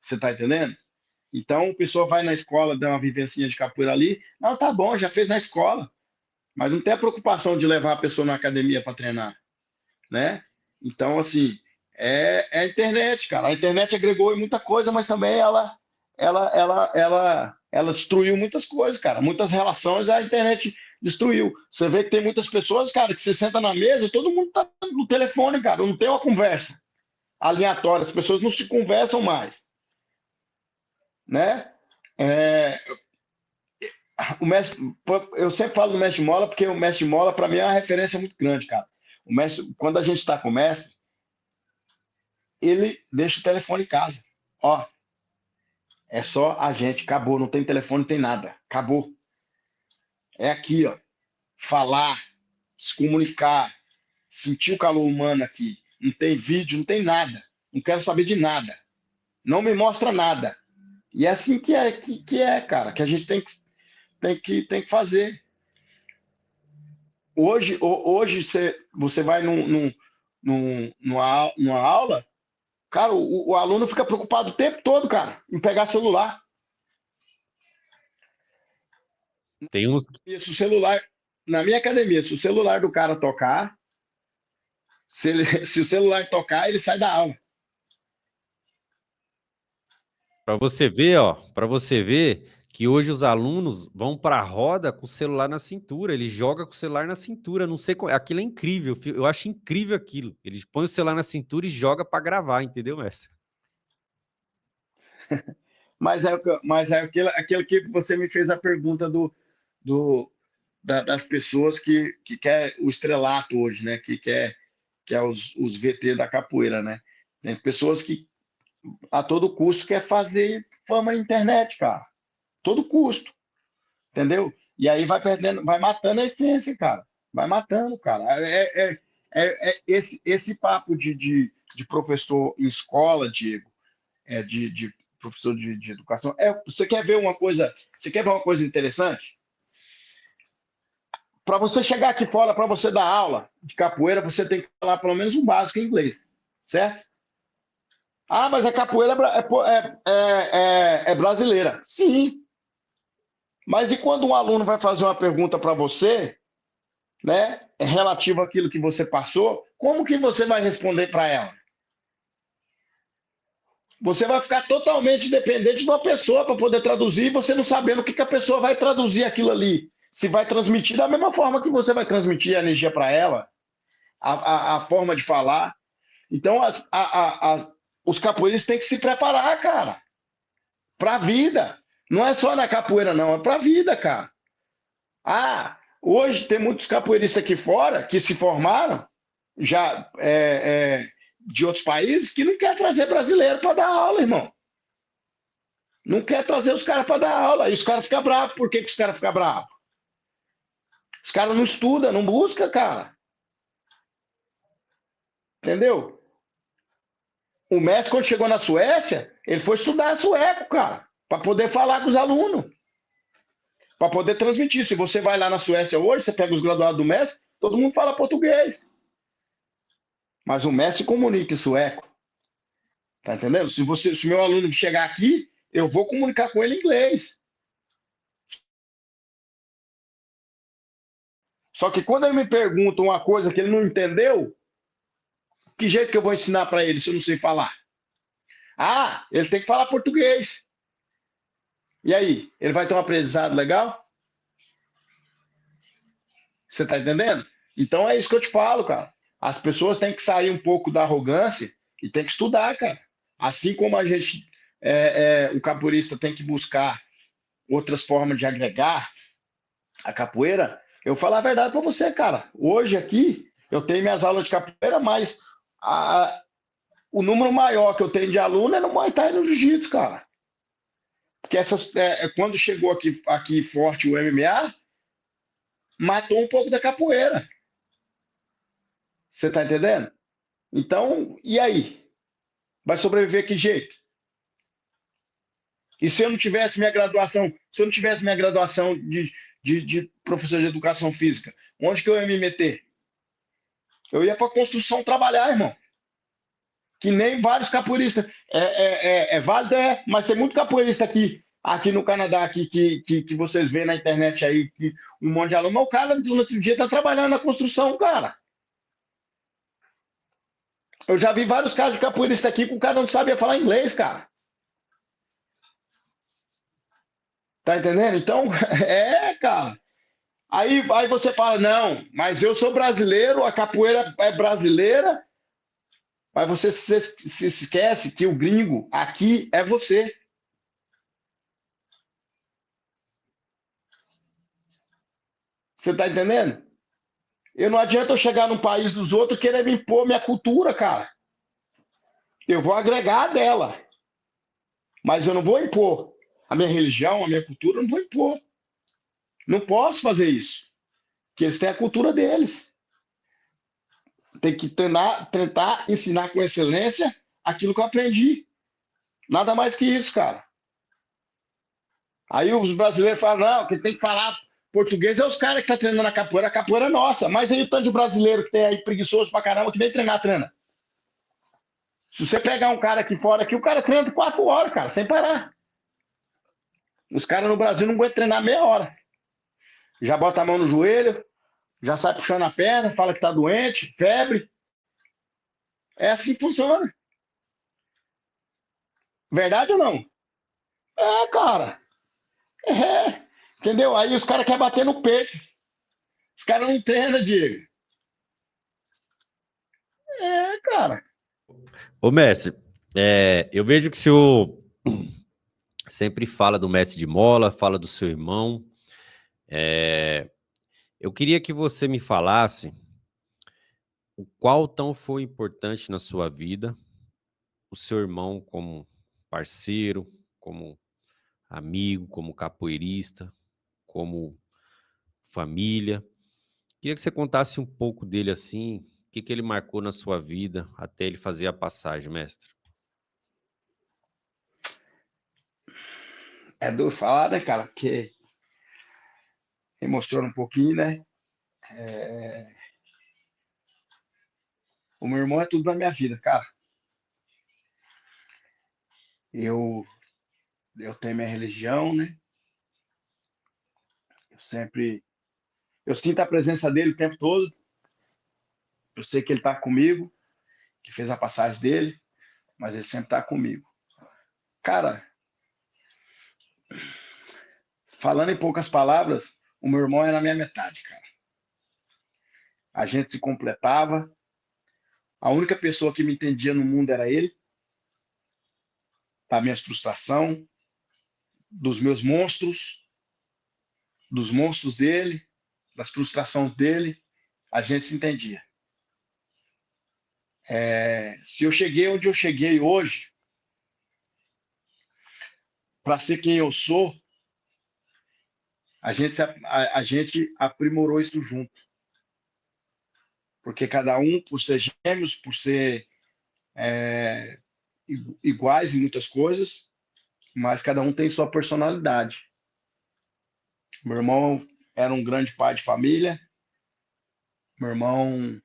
Você está entendendo? Então, a pessoa vai na escola, dá uma vivencinha de capoeira ali, não, tá bom, já fez na escola, mas não tem a preocupação de levar a pessoa na academia para treinar, né? Então, assim, é a internet, cara. A internet agregou em muita coisa, mas também ela destruiu muitas coisas, cara. Muitas relações a internet destruiu. Você vê que tem muitas pessoas, cara, que você senta na mesa, todo mundo tá no telefone, cara, não tem uma conversa aleatória, as pessoas não se conversam mais, né? O mestre, eu sempre falo do mestre Mola, porque o mestre Mola, para mim, é uma referência muito grande, cara. O mestre, quando a gente está com o mestre, ele deixa o telefone em casa. Ó, é só a gente, acabou, não tem telefone, não tem nada, acabou. É aqui, ó, falar, se comunicar, sentir o calor humano aqui. Não tem vídeo, não tem nada. Não quero saber de nada. Não me mostra nada. E é assim que é, cara, que a gente tem que fazer. Hoje você vai numa aula, cara, o aluno fica preocupado o tempo todo, cara, em pegar celular. Tem uns. Se o celular, na minha academia, se o celular do cara tocar, se o celular tocar, ele sai da aula. Para você ver, ó, para você ver que hoje os alunos vão para a roda com o celular na cintura, eles jogam com o celular na cintura, não sei como, aquilo é incrível, eu acho incrível aquilo. Eles põem o celular na cintura e jogam para gravar, entendeu, mestre? Mas é aquilo que você me fez a pergunta das pessoas que quer o estrelato hoje, né? Que quer os VT da capoeira, né? Tem pessoas que a todo custo quer fazer fama na internet, cara. Todo custo, entendeu? E aí vai perdendo, vai matando a essência, cara. Vai matando, cara. Esse papo de professor em escola, Diego, de professor de educação. Você quer ver uma coisa? Você quer ver uma coisa interessante? Para você chegar aqui fora, para você dar aula de capoeira, você tem que falar pelo menos um básico em inglês, certo? Ah, mas a capoeira é brasileira. Sim. Mas e quando um aluno vai fazer uma pergunta para você, né, relativo àquilo que você passou, como que você vai responder para ela? Você vai ficar totalmente dependente de uma pessoa para poder traduzir, e você não sabendo o que a pessoa vai traduzir aquilo ali. Se vai transmitir da mesma forma que você vai transmitir a energia para ela, a forma de falar. Então, os capoeiristas têm que se preparar, cara, para a vida. Não é só na capoeira, não, é para a vida, cara. Hoje tem muitos capoeiristas aqui fora que se formaram, já de outros países, que não quer trazer brasileiro para dar aula, irmão. Não quer trazer os caras para dar aula. E os caras ficam bravos. Por que os caras ficam bravos? Os caras não estudam, não buscam, cara. Entendeu? O mestre, quando chegou na Suécia, ele foi estudar sueco, cara, para poder falar com os alunos, para poder transmitir. Se você vai lá na Suécia hoje, você pega os graduados do mestre, todo mundo fala português. Mas o mestre comunica em sueco. Tá entendendo? Se o meu aluno chegar aqui, eu vou comunicar com ele em inglês. Só que quando ele me pergunta uma coisa que ele não entendeu, que jeito que eu vou ensinar para ele se eu não sei falar? Ele tem que falar português. E aí, ele vai ter um aprendizado legal? Você tá entendendo? Então é isso que eu te falo, cara. As pessoas têm que sair um pouco da arrogância e tem que estudar, cara. Assim como a gente, o capoeirista tem que buscar outras formas de agregar a capoeira, eu vou falar a verdade para você, cara. Hoje aqui, eu tenho minhas aulas de capoeira, mas o número maior que eu tenho de aluno é no Muay Thai e no Jiu-Jitsu, cara. Porque quando chegou aqui forte o MMA, matou um pouco da capoeira. Você tá entendendo? Então, e aí? Vai sobreviver que jeito? E se eu não tivesse minha graduação, de professor de educação física, onde que eu ia me meter? Eu ia para construção trabalhar, irmão. Que nem vários capoeiristas. É válido, mas tem muito capoeirista aqui no Canadá, que vocês veem na internet aí, que um monte de aluno. Mas o cara, no outro dia, tá trabalhando na construção, cara. Eu já vi vários casos de capoeirista aqui que o cara não sabia falar inglês, cara. Tá entendendo? Então, cara. Aí você fala, não, mas eu sou brasileiro, a capoeira é brasileira, mas você se esquece que o gringo aqui é você. Você tá entendendo? Eu não adianta eu chegar num país dos outros e querer me impor minha cultura, cara. Eu vou agregar dela, mas eu não vou impor a minha religião, a minha cultura, eu não vou impor. Não posso fazer isso, porque eles têm a cultura deles. Tem que tentar ensinar com excelência aquilo que eu aprendi. Nada mais que isso, cara. Aí os brasileiros falam, não, quem tem que falar português é os caras que estão treinando a capoeira é nossa. Mas aí o tanto de brasileiro que tem aí preguiçoso pra caramba, que nem treina. Se você pegar um cara aqui fora, aqui, o cara treina 4 horas, cara, sem parar. Os caras no Brasil não aguentam treinar meia hora. Já bota a mão no joelho, já sai puxando a perna, fala que tá doente, febre. É assim que funciona. Verdade ou não? É, cara. É. Entendeu? Aí os caras querem bater no peito. Os caras não treinam, Diego. É, cara. Ô, mestre, eu vejo que o senhor sempre fala do mestre de mola, fala do seu irmão. Eu queria que você me falasse o qual tão foi importante na sua vida o seu irmão como parceiro, como amigo, como capoeirista, como família. Queria que você contasse um pouco dele assim, o que ele marcou na sua vida até ele fazer a passagem, mestre. É duro falar, né, cara? Porque emociona um pouquinho, né? O meu irmão é tudo na minha vida, cara. Eu, eu tenho minha religião, né? Eu sinto a presença dele o tempo todo. Eu sei que ele tá comigo, que fez a passagem dele, mas ele sempre tá comigo. Cara, falando em poucas palavras, o meu irmão era a minha metade, cara. A gente se completava. A única pessoa que me entendia no mundo era ele, da minha frustração, dos monstros dele, das frustrações dele, a gente se entendia. Se eu cheguei onde eu cheguei hoje, para ser quem eu sou, a gente aprimorou isso junto. Porque cada um, por ser gêmeos, por ser iguais em muitas coisas, mas cada um tem sua personalidade. Meu irmão era um grande pai de família, meu irmão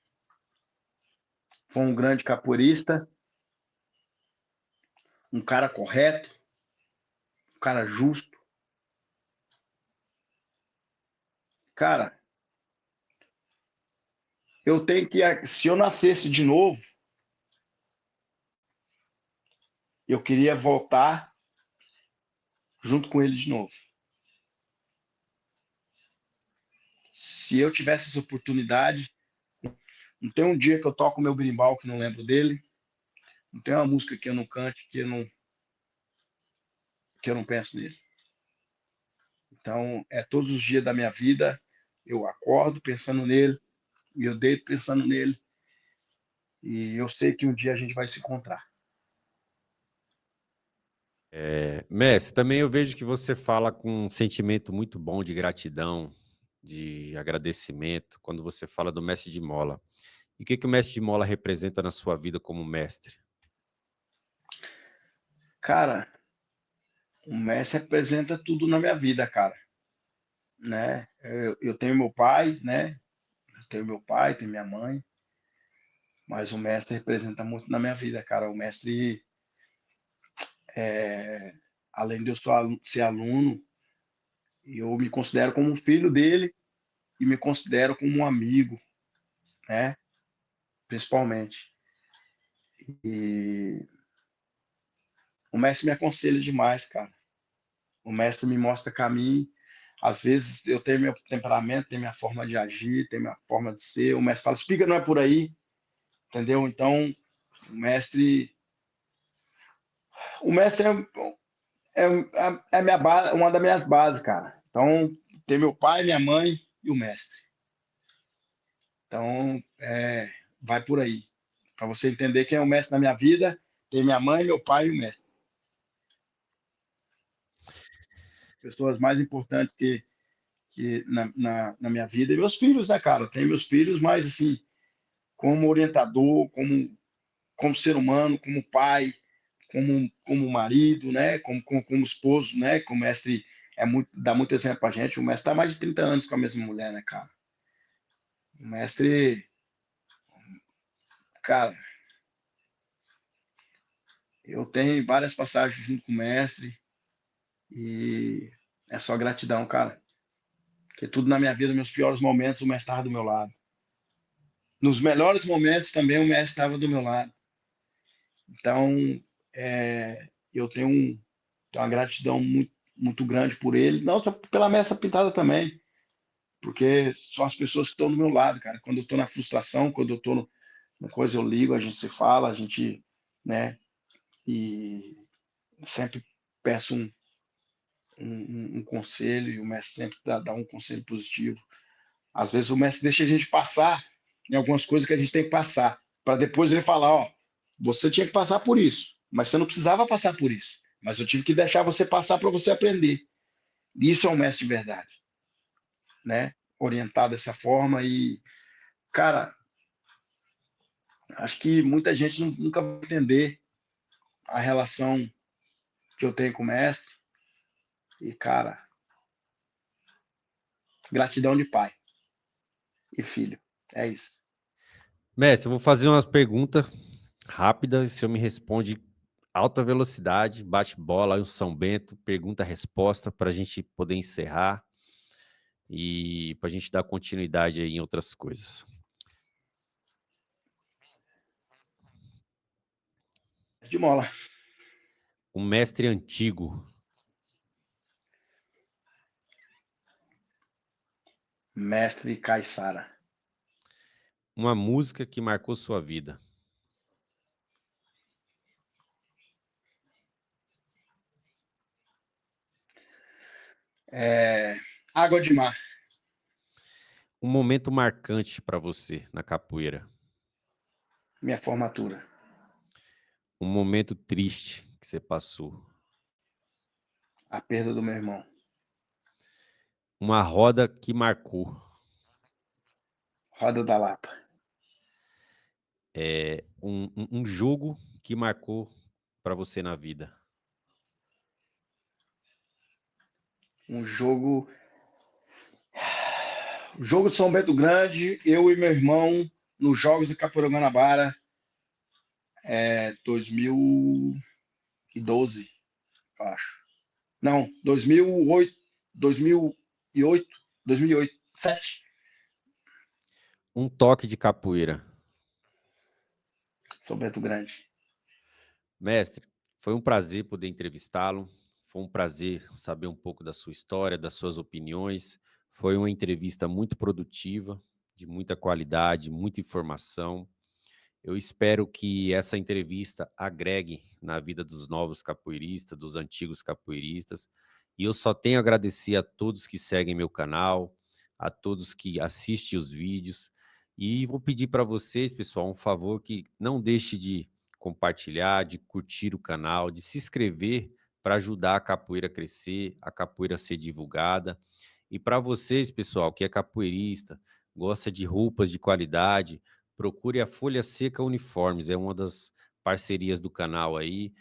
foi um grande capoeirista, um cara correto, um cara justo. Cara, eu tenho que, se eu nascesse de novo, eu queria voltar junto com ele de novo. Se eu tivesse essa oportunidade, não tem um dia que eu toco meu berimbau que não lembro dele, não tem uma música que eu não cante que eu não penso nele. Então, todos os dias da minha vida, eu acordo pensando nele, e eu deito pensando nele, e eu sei que um dia a gente vai se encontrar. Mestre, também eu vejo que você fala com um sentimento muito bom de gratidão, de agradecimento, quando você fala do mestre de mola. E o que o mestre de mola representa na sua vida como mestre? Cara, o mestre representa tudo na minha vida, cara. Né? Eu tenho meu pai, né? Eu tenho meu pai, tenho minha mãe, mas o mestre representa muito na minha vida, cara. O mestre, além de eu ser aluno, eu me considero como um filho dele e me considero como um amigo, né? Principalmente. E o mestre me aconselha demais, cara. O mestre me mostra caminho, Às vezes eu tenho meu temperamento, tenho minha forma de agir, tenho minha forma de ser. O mestre fala, Espiga, não é por aí, entendeu? Então, o mestre é minha base, uma das minhas bases, cara. Então, tem meu pai, minha mãe e o mestre. Então, vai por aí. Para você entender quem é o mestre na minha vida, tem minha mãe, meu pai e o mestre. Pessoas mais importantes que na minha vida. E meus filhos, né, cara? Tem meus filhos, mas assim, como orientador, como ser humano, como pai, como marido, né? Como esposo, né? Que o mestre dá muito exemplo pra gente. O mestre tá há mais de 30 anos com a mesma mulher, né, cara? O mestre, cara, eu tenho várias passagens junto com o mestre e é só gratidão, cara. Porque tudo na minha vida, meus piores momentos, o mestre estava do meu lado. Nos melhores momentos também o mestre estava do meu lado. Então, eu tenho uma gratidão muito, muito grande por ele, não só pela Messa Pintada também, porque são as pessoas que estão do meu lado, cara. Quando eu estou na frustração, quando eu estou na coisa, eu ligo, a gente se fala, a gente, né, e sempre peço um conselho, e o mestre sempre dá um conselho positivo. Às vezes o mestre deixa a gente passar em algumas coisas que a gente tem que passar, para depois ele falar, ó, você tinha que passar por isso, mas você não precisava passar por isso. Mas eu tive que deixar você passar para você aprender. Isso é um mestre de verdade, né? Orientado dessa forma e, cara, acho que muita gente nunca vai entender a relação que eu tenho com o mestre. E, cara, gratidão de pai e filho. É isso. Mestre, eu vou fazer umas perguntas rápidas, o senhor me responde alta velocidade, bate-bola, aí o São Bento, pergunta-resposta para a gente poder encerrar e para a gente dar continuidade aí em outras coisas. De mola. Um mestre antigo, Mestre Caissara. uma música que marcou sua vida, Água de mar. um momento marcante para você na capoeira, Minha formatura. um momento triste que você passou, A perda do meu irmão. uma roda que marcou, Roda da Lapa. um jogo que marcou para você na vida. Um jogo. Jogo de São Bento Grande, eu e meu irmão, nos Jogos de Capoeira Guanabara, 2012, eu acho. Não, 2008, 2008, 2008, 7. Um toque de capoeira. São Bento Grande. Mestre, foi um prazer poder entrevistá-lo. Foi um prazer saber um pouco da sua história, das suas opiniões. Foi uma entrevista muito produtiva, de muita qualidade, muita informação. Eu espero que essa entrevista agregue na vida dos novos capoeiristas, dos antigos capoeiristas. E eu só tenho a agradecer a todos que seguem meu canal, a todos que assistem os vídeos. E vou pedir para vocês, pessoal, um favor que não deixe de compartilhar, de curtir o canal, de se inscrever para ajudar a capoeira a crescer, a capoeira a ser divulgada. E para vocês, pessoal, que é capoeirista, gosta de roupas de qualidade, procure a Folha Seca Uniformes, é uma das parcerias do canal aí.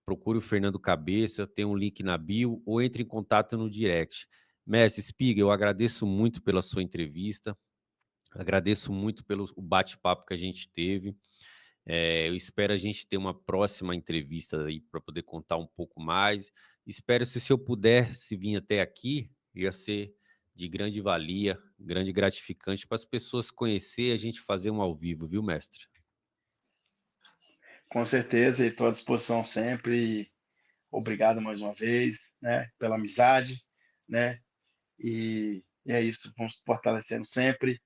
Procure o Fernando Cabeça, tem um link na bio ou entre em contato no direct. Mestre Espiga, eu agradeço muito pela sua entrevista, agradeço muito pelo bate-papo que a gente teve. Eu espero a gente ter uma próxima entrevista aí para poder contar um pouco mais. Espero se eu puder se vir até aqui, ia ser de grande valia, grande gratificante para as pessoas conhecer e a gente fazer um ao vivo, viu, mestre? Com certeza, e estou à disposição sempre. Obrigado mais uma vez, né, pela amizade, né? E é isso, vamos fortalecendo sempre.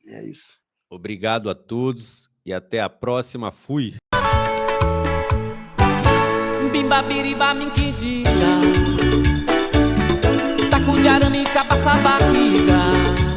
E é isso. Obrigado a todos e até a próxima. Fui! Bimba biriba minquidiga, taco de arame, cabaça barriga.